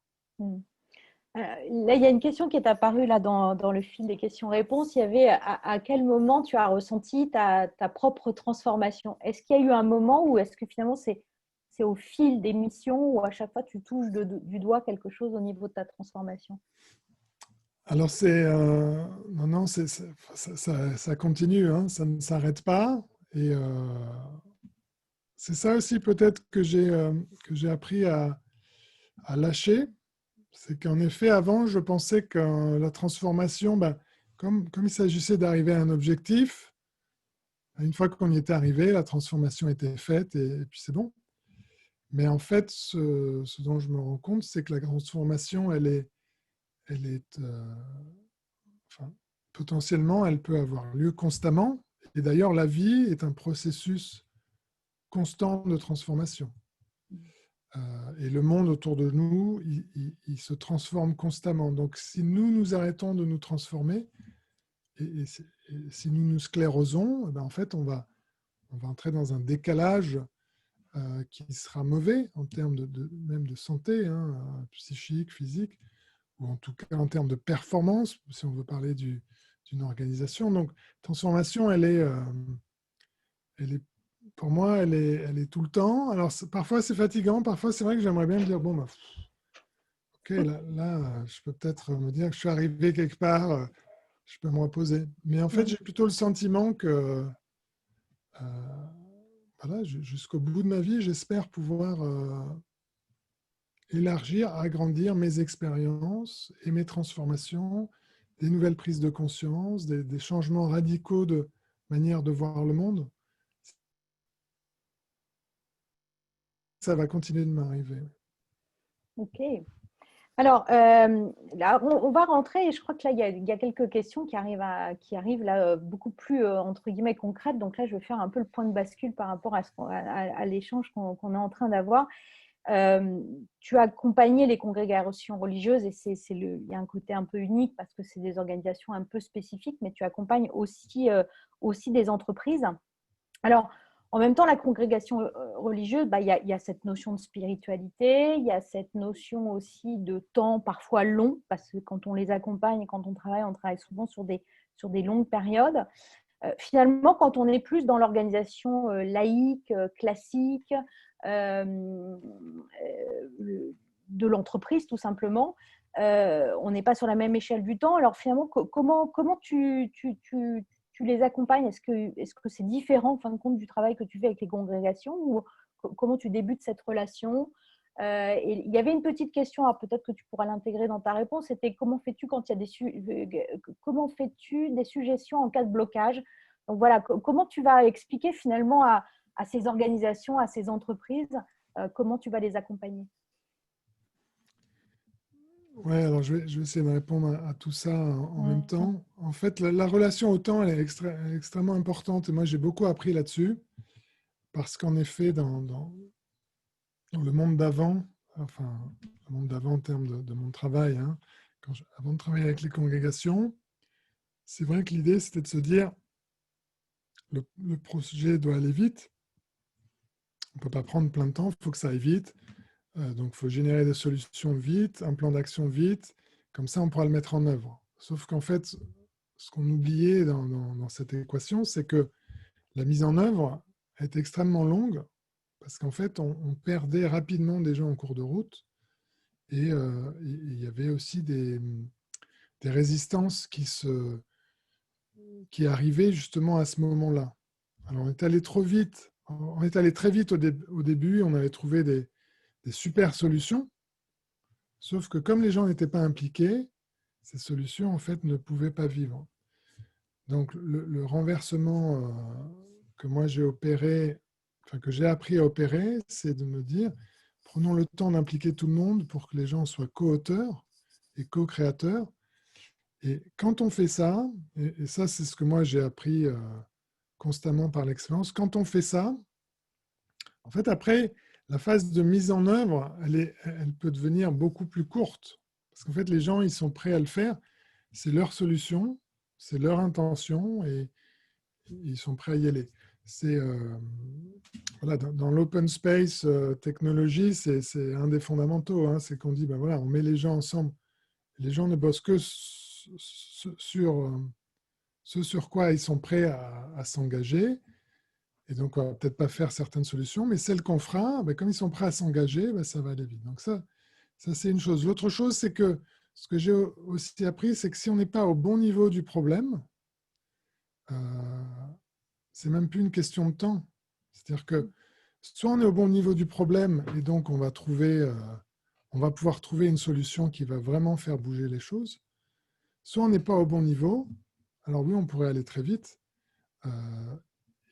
Là, il y a une question qui est apparue là dans le fil des questions-réponses. Il y avait à quel moment tu as ressenti ta propre transformation? Est-ce qu'il y a eu un moment ou est-ce que finalement c'est au fil des missions où à chaque fois tu touches du doigt quelque chose au niveau de ta transformation? Alors, non, non, ça continue, hein, ça ne s'arrête pas. Et c'est ça aussi peut-être que j'ai appris à lâcher. C'est qu'en effet, avant, je pensais que la transformation, ben, comme il s'agissait d'arriver à un objectif, une fois qu'on y était arrivé, la transformation était faite et puis c'est bon. Mais en fait, ce dont je me rends compte, c'est que la transformation, elle est enfin, potentiellement, elle peut avoir lieu constamment. Et d'ailleurs, la vie est un processus constant de transformation. Et le monde autour de nous, il se transforme constamment. Donc, si nous arrêtons de nous transformer, et si nous nous sclérosons, eh ben, en fait, on va entrer dans un décalage qui sera mauvais en termes même de santé, hein, psychique, physique, ou en tout cas en termes de performance, si on veut parler d'une organisation. Donc, transformation, elle est pour moi, elle est tout le temps. Alors, parfois, c'est fatigant. Parfois, c'est vrai que j'aimerais bien me dire, bon, bah, OK, là, je peux peut-être me dire que je suis arrivé quelque part, je peux me reposer. Mais en fait, j'ai plutôt le sentiment que, voilà, jusqu'au bout de ma vie, j'espère pouvoir élargir, agrandir mes expériences et mes transformations, des nouvelles prises de conscience, des changements radicaux de manière de voir le monde. Ça va continuer de m'arriver. Ok. Alors, là, on va rentrer et je crois que là, il y a quelques questions qui arrivent là, beaucoup plus, entre guillemets, concrètes. Donc là, je vais faire un peu le point de bascule par rapport à l'échange qu'on est en train d'avoir. Tu as accompagné les congrégations religieuses et il y a un côté un peu unique parce que c'est des organisations un peu spécifiques, mais tu accompagnes aussi des entreprises. Alors, en même temps, la congrégation religieuse, bah, il y a cette notion de spiritualité, il y a cette notion aussi de temps parfois long, parce que quand on les accompagne et quand on travaille souvent sur des longues périodes. Finalement, quand on est plus dans l'organisation laïque, classique, euh, de l'entreprise, tout simplement, on n'est pas sur la même échelle du temps. Alors finalement, comment tu les accompagnes? Est-ce que c'est différent, en fin de compte, du travail que tu fais avec les congrégations ou comment tu débutes cette relation? Et il y avait une petite question, peut-être que tu pourras l'intégrer dans ta réponse, c'était comment fais-tu quand il y a comment fais-tu des suggestions en cas de blocage? Donc voilà, comment tu vas expliquer finalement à ces organisations, à ces entreprises, comment tu vas les accompagner? Ouais, alors je vais essayer de répondre à tout ça en même temps. En fait, la relation au temps, elle est extrêmement importante et moi, j'ai beaucoup appris là-dessus parce qu'en effet, dans le monde d'avant, enfin, le monde d'avant en termes de mon travail, hein, avant de travailler avec les congrégations, c'est vrai que l'idée, c'était de se dire, le projet doit aller vite, on ne peut pas prendre plein de temps, il faut que ça aille vite. Donc, il faut générer des solutions vite, un plan d'action vite, comme ça, on pourra le mettre en œuvre. Sauf qu'en fait, ce qu'on oubliait dans cette équation, c'est que la mise en œuvre est extrêmement longue, parce qu'en fait, on perdait rapidement des gens en cours de route, et il y avait aussi des résistances qui arrivaient justement à ce moment-là. Alors, on est allé trop vite, on est allé très vite au début, on avait trouvé des super solutions, sauf que comme les gens n'étaient pas impliqués, ces solutions en fait ne pouvaient pas vivre. Donc le renversement que moi j'ai opéré, enfin que j'ai appris à opérer, c'est de me dire prenons le temps d'impliquer tout le monde pour que les gens soient co-auteurs et co-créateurs. Et quand on fait ça, et ça c'est ce que moi j'ai appris constamment par l'expérience, quand on fait ça, en fait après la phase de mise en œuvre, elle peut devenir beaucoup plus courte. Parce qu'en fait, les gens, ils sont prêts à le faire. C'est leur solution, c'est leur intention et ils sont prêts à y aller. C'est, voilà, dans l'open space technologie, c'est un des fondamentaux. Hein, c'est qu'on dit, ben voilà, on met les gens ensemble. Les gens ne bossent que sur ce sur quoi ils sont prêts à s'engager. Et donc, on ne va peut-être pas faire certaines solutions, mais celles qu'on fera, ben, comme ils sont prêts à s'engager, ben, ça va aller vite. Donc ça c'est une chose. L'autre chose, c'est que ce que j'ai aussi appris, c'est que si on n'est pas au bon niveau du problème, c'est même plus une question de temps. C'est-à-dire que soit on est au bon niveau du problème et donc on va pouvoir trouver une solution qui va vraiment faire bouger les choses, soit on n'est pas au bon niveau, alors oui, on pourrait aller très vite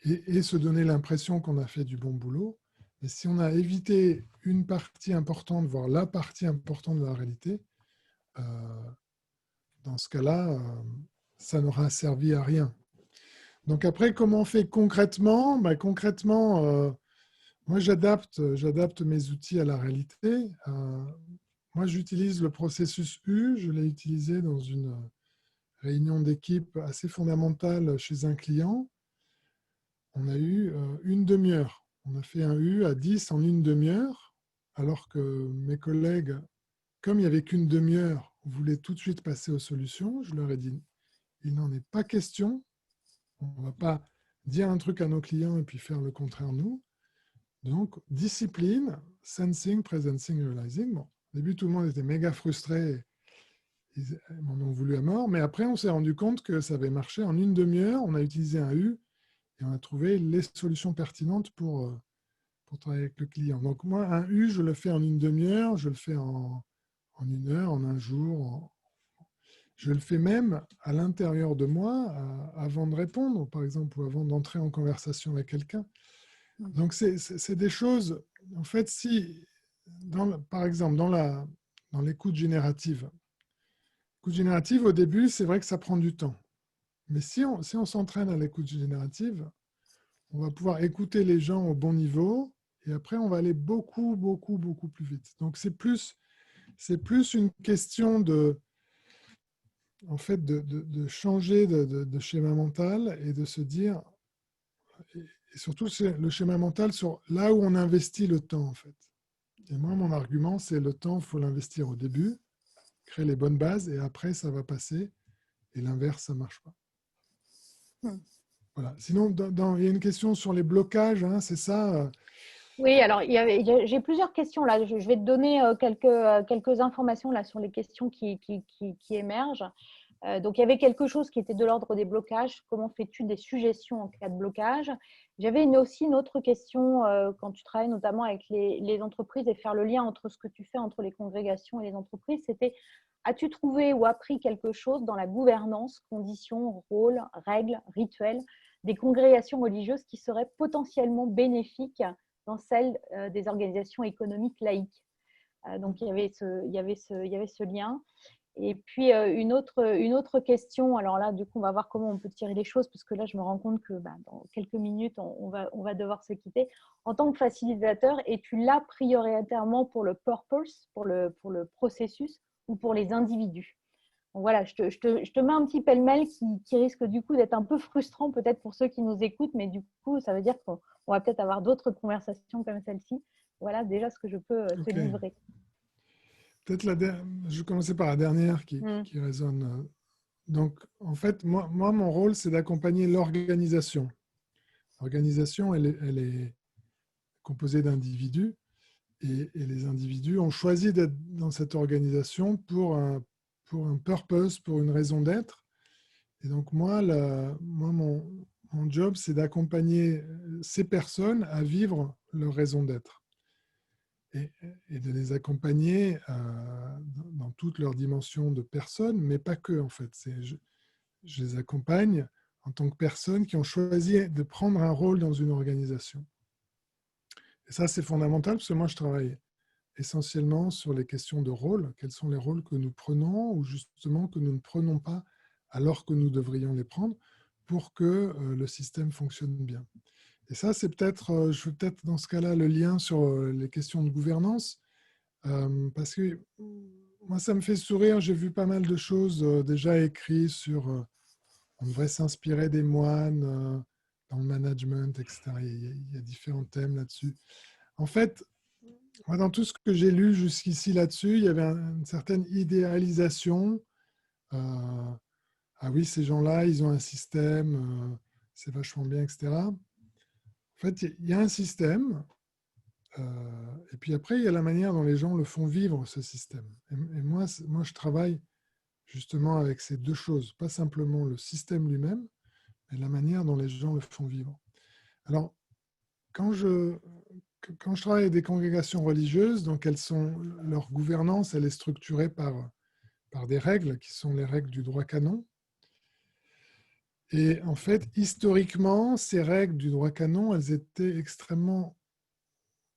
et se donner l'impression qu'on a fait du bon boulot. Mais si on a évité une partie importante, voire la partie importante de la réalité, dans ce cas-là, ça n'aura servi à rien. Donc après, comment on fait concrètement? Concrètement, moi, j'adapte mes outils à la réalité. Moi, j'utilise le processus U. Je l'ai utilisé dans une réunion d'équipe assez fondamentale chez un client. On a eu une demi-heure. On a fait un U à 10 en une demi-heure, alors que mes collègues, comme il n'y avait qu'une demi-heure, voulaient tout de suite passer aux solutions. Je leur ai dit, il n'en est pas question. On ne va pas dire un truc à nos clients et puis faire le contraire nous. Donc, discipline, sensing, presencing, realizing. Bon, au début, tout le monde était méga frustré. Ils m'en ont voulu à mort. Mais après, on s'est rendu compte que ça avait marché. En une demi-heure, on a utilisé un U et on a trouvé les solutions pertinentes pour travailler avec le client. Donc, moi, un U, je le fais en une demi-heure, je le fais en une heure, en un jour. Je le fais même à l'intérieur de moi, avant de répondre, par exemple, ou avant d'entrer en conversation avec quelqu'un. Donc, c'est des choses, en fait, si, par exemple, dans l'écoute générative, au début, c'est vrai que ça prend du temps. Mais si on s'entraîne à l'écoute générative, on va pouvoir écouter les gens au bon niveau et après, on va aller beaucoup, beaucoup, beaucoup plus vite. Donc, c'est plus une question en fait, de changer de schéma mental et de se dire, Et surtout, c'est le schéma mental sur là où on investit le temps, en fait. Et moi, mon argument, c'est le temps, il faut l'investir au début, créer les bonnes bases, et après, ça va passer. Et l'inverse, ça ne marche pas. Voilà. Sinon, il y a une question sur les blocages, hein, c'est ça. Oui, alors j'ai plusieurs questions là. Je vais te donner quelques informations là sur les questions qui émergent. Donc, il y avait quelque chose qui était de l'ordre des blocages. Comment fais-tu des suggestions en cas de blocage? J'avais aussi une autre question quand tu travailles notamment avec les entreprises et faire le lien entre ce que tu fais entre les congrégations et les entreprises. C'était, as-tu trouvé ou appris quelque chose dans la gouvernance, conditions, rôles, règles, rituels des congrégations religieuses qui seraient potentiellement bénéfiques dans celles des organisations économiques laïques? Donc, il y avait ce lien. Et puis, une autre question, alors là, du coup, on va voir comment on peut tirer les choses, parce que là, je me rends compte que dans quelques minutes, on va devoir se quitter. En tant que facilitateur, es-tu là prioritairement pour le purpose, pour le processus, ou pour les individus? Donc voilà, je te mets un petit pêle-mêle qui risque du coup d'être un peu frustrant peut-être pour ceux qui nous écoutent, mais du coup, ça veut dire qu'on va peut-être avoir d'autres conversations comme celle-ci. Voilà déjà ce que je peux te Ok. livrer. Peut-être je vais commencer par la dernière qui résonne. Donc, en fait, moi mon rôle, c'est d'accompagner l'organisation. L'organisation, elle est composée d'individus et les individus ont choisi d'être dans cette organisation pour un purpose, pour une raison d'être. Et donc, mon job, c'est d'accompagner ces personnes à vivre leur raison d'être et de les accompagner dans toutes leurs dimensions de personnes, mais pas que, en fait. Je les accompagne en tant que personnes qui ont choisi de prendre un rôle dans une organisation. Et ça, c'est fondamental parce que moi, je travaille essentiellement sur les questions de rôle. Quels sont les rôles que nous prenons ou justement que nous ne prenons pas alors que nous devrions les prendre pour que le système fonctionne bien. Et ça, c'est peut-être, je fais peut-être dans ce cas-là le lien sur les questions de gouvernance, parce que moi, ça me fait sourire. J'ai vu pas mal de choses déjà écrites sur on devrait s'inspirer des moines dans le management, etc. Il y a différents thèmes là-dessus. En fait, moi, dans tout ce que j'ai lu jusqu'ici là-dessus, il y avait une certaine idéalisation. Euh, ah oui, ces gens-là, ils ont un système, c'est vachement bien, etc. En fait, il y a un système, et puis après, il y a la manière dont les gens le font vivre, ce système. Et moi, je travaille justement avec ces deux choses, pas simplement le système lui-même, mais la manière dont les gens le font vivre. Alors, quand je, quand je travaille avec des congrégations religieuses, donc leur gouvernance, elle est structurée par des règles qui sont les règles du droit canon. Et en fait, historiquement, ces règles du droit canon, elles étaient extrêmement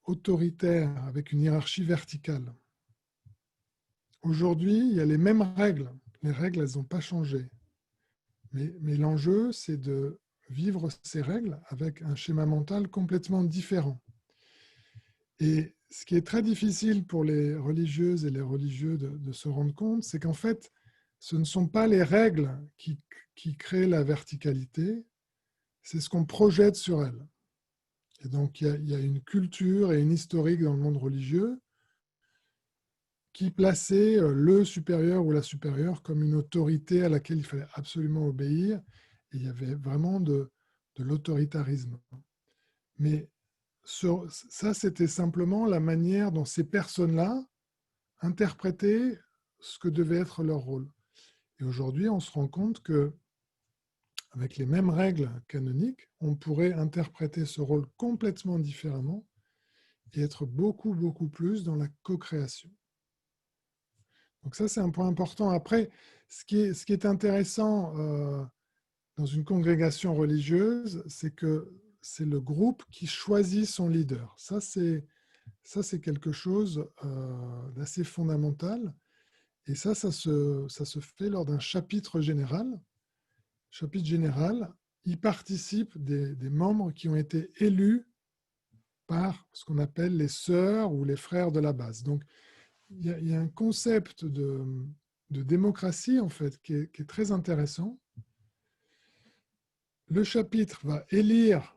autoritaires, avec une hiérarchie verticale. Aujourd'hui, il y a les mêmes règles. Les règles, elles n'ont pas changé. Mais l'enjeu, c'est de vivre ces règles avec un schéma mental complètement différent. Et ce qui est très difficile pour les religieuses et les religieux de se rendre compte, c'est qu'en fait, ce ne sont pas les règles qui créent la verticalité, c'est ce qu'on projette sur elles. Et donc, il y a une culture et une historique dans le monde religieux qui plaçait le supérieur ou la supérieure comme une autorité à laquelle il fallait absolument obéir. Et il y avait vraiment de l'autoritarisme. Mais ça, c'était simplement la manière dont ces personnes-là interprétaient ce que devait être leur rôle. Et aujourd'hui, on se rend compte que avec les mêmes règles canoniques, on pourrait interpréter ce rôle complètement différemment et être beaucoup, beaucoup plus dans la co-création. Donc ça, c'est un point important. Après, ce qui est intéressant dans une congrégation religieuse, c'est que c'est le groupe qui choisit son leader. Ça, c'est quelque chose d'assez fondamental. Et ça se fait lors d'un chapitre général. Chapitre général, y participent des membres qui ont été élus par ce qu'on appelle les sœurs ou les frères de la base. Donc, il y a un concept de démocratie, en fait, qui est très intéressant. Le chapitre va élire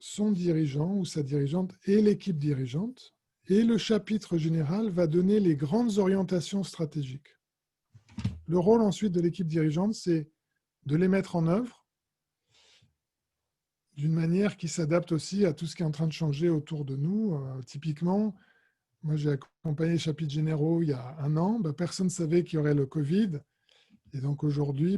son dirigeant ou sa dirigeante et l'équipe dirigeante. Et le chapitre général va donner les grandes orientations stratégiques. Le rôle ensuite de l'équipe dirigeante, c'est de les mettre en œuvre d'une manière qui s'adapte aussi à tout ce qui est en train de changer autour de nous. Typiquement, moi j'ai accompagné les chapitres généraux il y a un an, personne ne savait qu'il y aurait le Covid. Et donc aujourd'hui,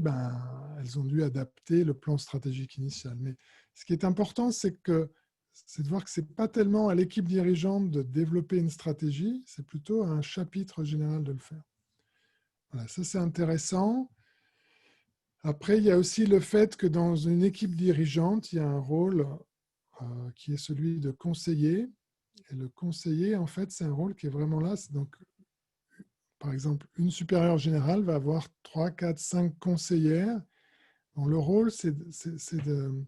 elles ont dû adapter le plan stratégique initial. Mais ce qui est important, c'est de voir que ce n'est pas tellement à l'équipe dirigeante de développer une stratégie, c'est plutôt à un chapitre général de le faire. Voilà, ça c'est intéressant. Après, il y a aussi le fait que dans une équipe dirigeante, il y a un rôle qui est celui de conseiller. Et le conseiller, en fait, c'est un rôle qui est vraiment là. Donc, par exemple, une supérieure générale va avoir 3, 4, 5 conseillères. Donc, le rôle, c'est de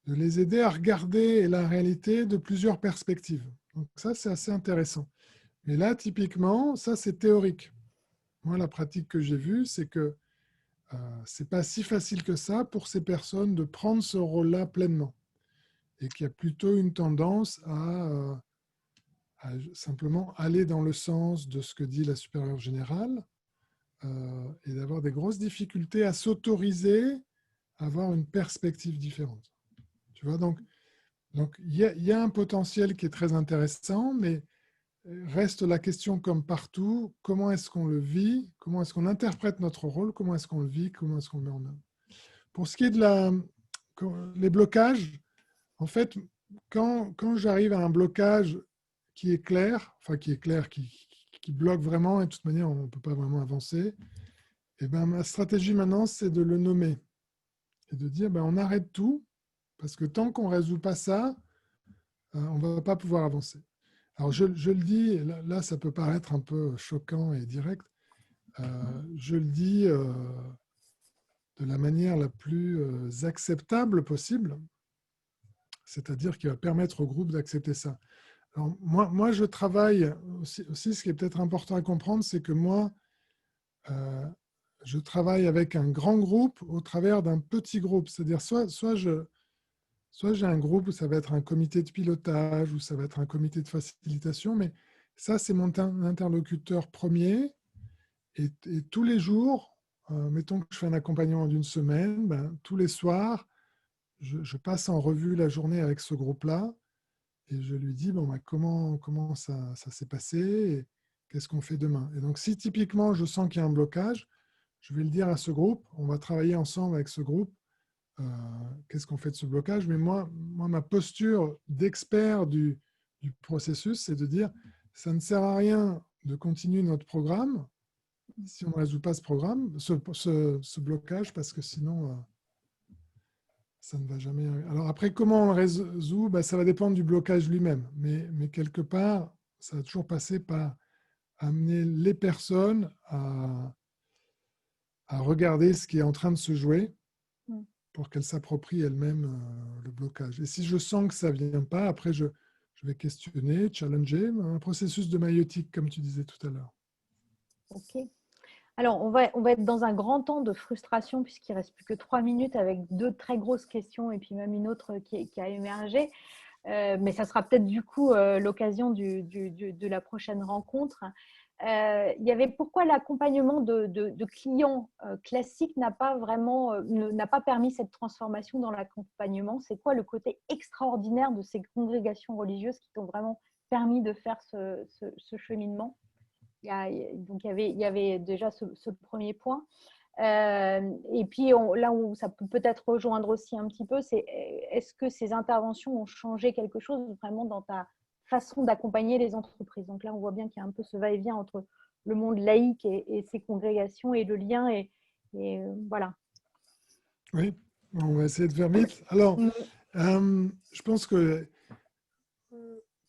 les aider à regarder la réalité de plusieurs perspectives. Donc ça, c'est assez intéressant. Mais là, typiquement, ça, c'est théorique. Moi, la pratique que j'ai vue, c'est que ce n'est pas si facile que ça pour ces personnes de prendre ce rôle-là pleinement. Et qu'il y a plutôt une tendance à simplement aller dans le sens de ce que dit la supérieure générale et d'avoir des grosses difficultés à s'autoriser à avoir une perspective différente. Tu vois, donc il y a un potentiel qui est très intéressant, mais reste la question comme partout, comment est-ce qu'on le vit, comment est-ce qu'on interprète notre rôle, comment est-ce qu'on le vit, comment est-ce qu'on le met en œuvre. Pour ce qui est les blocages, en fait, quand j'arrive à un blocage qui est clair, qui bloque vraiment, et de toute manière, on ne peut pas vraiment avancer, et ma stratégie maintenant, c'est de le nommer et de dire, on arrête tout, parce que tant qu'on ne résout pas ça, on ne va pas pouvoir avancer. Alors, je le dis, là, ça peut paraître un peu choquant et direct, je le dis de la manière la plus acceptable possible, c'est-à-dire qui va permettre au groupe d'accepter ça. Alors, moi, je travaille aussi, ce qui est peut-être important à comprendre, c'est que moi, je travaille avec un grand groupe au travers d'un petit groupe. C'est-à-dire, soit j'ai un groupe où ça va être un comité de pilotage, ou ça va être un comité de facilitation, mais ça, c'est mon interlocuteur premier. Et tous les jours, mettons que je fais un accompagnement d'une semaine, tous les soirs, je passe en revue la journée avec ce groupe-là et je lui dis comment ça s'est passé et qu'est-ce qu'on fait demain. Et donc, si typiquement je sens qu'il y a un blocage, je vais le dire à ce groupe, on va travailler ensemble avec ce groupe, qu'est-ce qu'on fait de ce blocage. Mais moi ma posture d'expert du processus, c'est de dire ça ne sert à rien de continuer notre programme si on ne résout pas ce blocage, parce que sinon, ça ne va jamais arriver. Alors après, comment on le résout? Ça va dépendre du blocage lui-même. Mais quelque part, ça va toujours passer par amener les personnes à regarder ce qui est en train de se jouer pour qu'elles s'approprient elles-mêmes le blocage. Et si je sens que ça ne vient pas, après, je vais questionner, challenger, un processus de maïeutique, comme tu disais tout à l'heure. Ok. Alors, on va être dans un grand temps de frustration puisqu'il ne reste plus que 3 minutes avec 2 très grosses questions et puis même une autre qui a émergé. Mais ça sera peut-être du coup l'occasion de la prochaine rencontre. Il y avait pourquoi l'accompagnement de clients classiques n'a pas permis cette transformation dans l'accompagnement. C'est quoi le côté extraordinaire de ces congrégations religieuses qui t'ont vraiment permis de faire ce cheminement? Donc, il y avait déjà ce premier point. Et puis, là où ça peut peut-être rejoindre aussi un petit peu, c'est est-ce que ces interventions ont changé quelque chose vraiment dans ta façon d'accompagner les entreprises? Donc là, on voit bien qu'il y a un peu ce va-et-vient entre le monde laïque et ces congrégations et le lien. Et voilà. Oui, on va essayer de faire vite. Alors, je pense que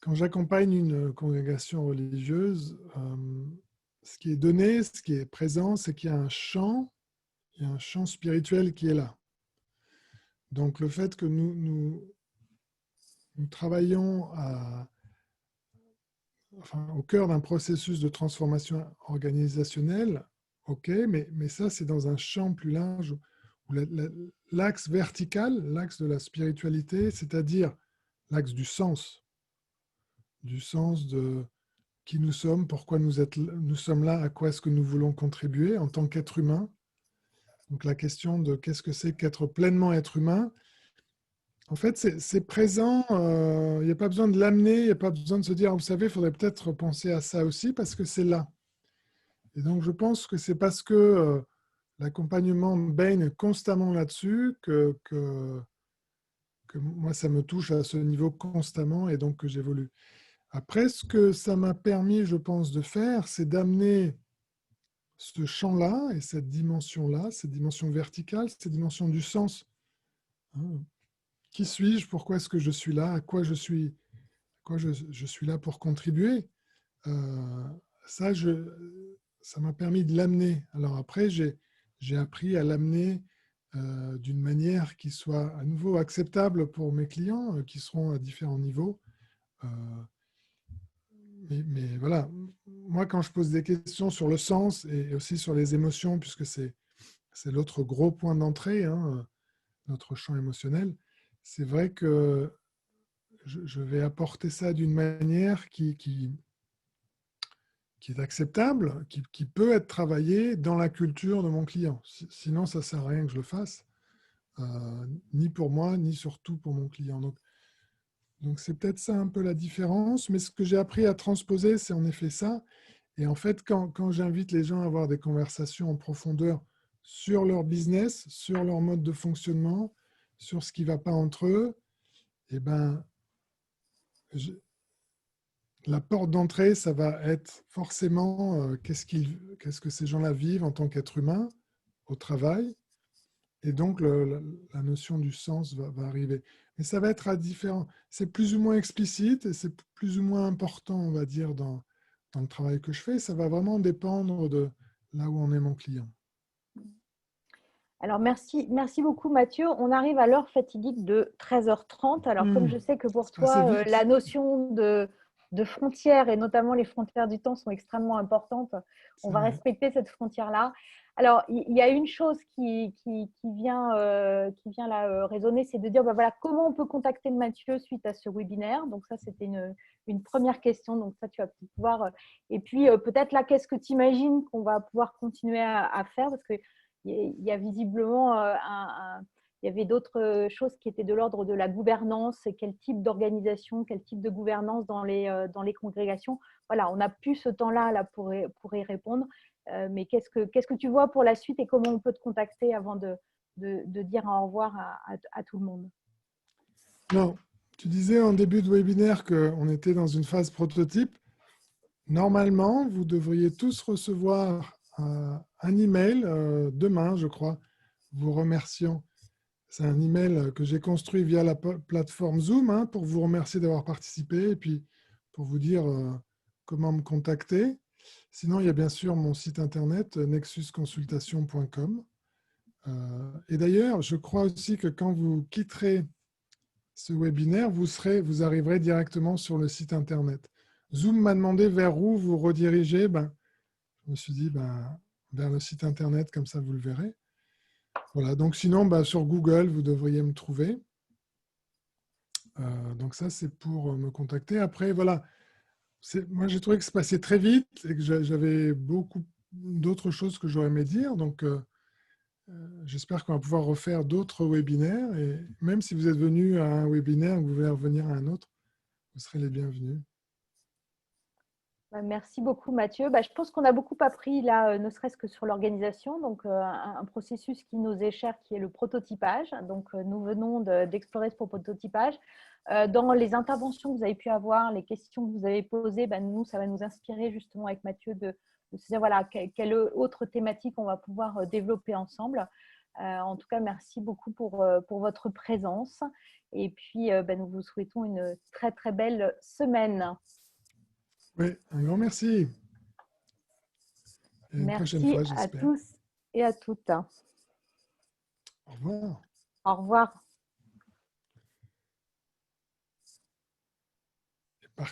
quand j'accompagne une congrégation religieuse, ce qui est donné, ce qui est présent, c'est qu'il y a un champ spirituel qui est là. Donc le fait que nous travaillons au cœur d'un processus de transformation organisationnelle, ok, mais ça c'est dans un champ plus large où l'axe vertical, l'axe de la spiritualité, c'est-à-dire l'axe du sens de qui nous sommes, pourquoi nous sommes là, à quoi est-ce que nous voulons contribuer en tant qu'être humain. Donc la question de qu'est-ce que c'est qu'être pleinement être humain. En fait, c'est présent, il n'y a pas besoin de l'amener, il n'y a pas besoin de se dire, vous savez, il faudrait peut-être penser à ça aussi parce que c'est là. Et donc je pense que c'est parce que l'accompagnement baigne constamment là-dessus que moi, ça me touche à ce niveau constamment et donc que j'évolue. Après, ce que ça m'a permis, je pense, de faire, c'est d'amener ce champ-là et cette dimension-là, cette dimension verticale, cette dimension du sens. Hein. Qui suis-je? Pourquoi est-ce que je suis là? À quoi je suis là pour contribuer? Euh, ça, ça m'a permis de l'amener. Alors après, j'ai appris à l'amener d'une manière qui soit à nouveau acceptable pour mes clients, qui seront à différents niveaux. Euh, mais voilà, moi, quand je pose des questions sur le sens et aussi sur les émotions, puisque c'est l'autre gros point d'entrée, hein, notre champ émotionnel, c'est vrai que je vais apporter ça d'une manière qui est acceptable, qui peut être travaillée dans la culture de mon client. Sinon, ça ne sert à rien que je le fasse, ni pour moi, ni surtout pour mon client. Donc c'est peut-être ça un peu la différence, mais ce que j'ai appris à transposer, c'est en effet ça. Et en fait, quand j'invite les gens à avoir des conversations en profondeur sur leur business, sur leur mode de fonctionnement, sur ce qui ne va pas entre eux, eh ben, la porte d'entrée, ça va être forcément qu'est-ce que ces gens-là vivent en tant qu'être humain au travail. Et donc, la notion du sens va arriver. Mais ça va être à différents. C'est plus ou moins explicite et c'est plus ou moins important, on va dire, dans le travail que je fais. Ça va vraiment dépendre de là où en est mon client. Alors, merci beaucoup, Mathieu. On arrive à l'heure fatidique de 13h30. Alors, comme je sais que pour C'est passé toi, la vite. notion de frontières, et notamment les frontières du temps, sont extrêmement importantes, on C'est va vrai. respecter cette frontière-là. Alors, il y a une chose qui vient là résonner, c'est de dire, bah, voilà, comment on peut contacter Mathieu suite à ce webinaire. Donc, ça, c'était une première question. Donc, ça, tu vas pouvoir… Et puis, peut-être là, qu'est-ce que tu imagines qu'on va pouvoir continuer à faire? Parce que il y a visiblement il y avait d'autres choses qui étaient de l'ordre de la gouvernance et quel type d'organisation, quel type de gouvernance dans les congrégations. Voilà, on n'a plus ce temps-là là, pour y répondre. Mais qu'est-ce que tu vois pour la suite et comment on peut te contacter avant de dire au revoir à tout le monde? Non, tu disais en début de webinaire qu'on était dans une phase prototype. Normalement, vous devriez tous recevoir un email demain, je crois, vous remerciant. C'est un email que j'ai construit via la plateforme Zoom hein, pour vous remercier d'avoir participé et puis pour vous dire comment me contacter. Sinon, il y a bien sûr mon site internet nexusconsultation.com. Et d'ailleurs, je crois aussi que quand vous quitterez ce webinaire, vous arriverez directement sur le site internet. Zoom m'a demandé vers où vous redirigez. Ben, je me suis dit vers le site internet, comme ça vous le verrez. Voilà, donc sinon, sur Google, vous devriez me trouver. Donc ça, c'est pour me contacter. Après, voilà, moi j'ai trouvé que ça passait très vite et que j'avais beaucoup d'autres choses que j'aurais aimé dire. Donc j'espère qu'on va pouvoir refaire d'autres webinaires. Et même si vous êtes venu à un webinaire ou que vous voulez revenir à un autre, vous serez les bienvenus. Merci beaucoup, Mathieu. Je pense qu'on a beaucoup appris là, ne serait-ce que sur l'organisation, donc un processus qui nous est cher, qui est le prototypage. Donc, nous venons d'explorer ce prototypage. Dans les interventions que vous avez pu avoir, les questions que vous avez posées, nous, ça va nous inspirer justement avec Mathieu de se dire voilà, quelle autre thématique on va pouvoir développer ensemble. En tout cas, merci beaucoup pour votre présence. Et puis, nous vous souhaitons une très, très belle semaine. Oui, un grand merci. Et une prochaine Merci fois, à j'espère. tous et à toutes. Au revoir. Au revoir. Par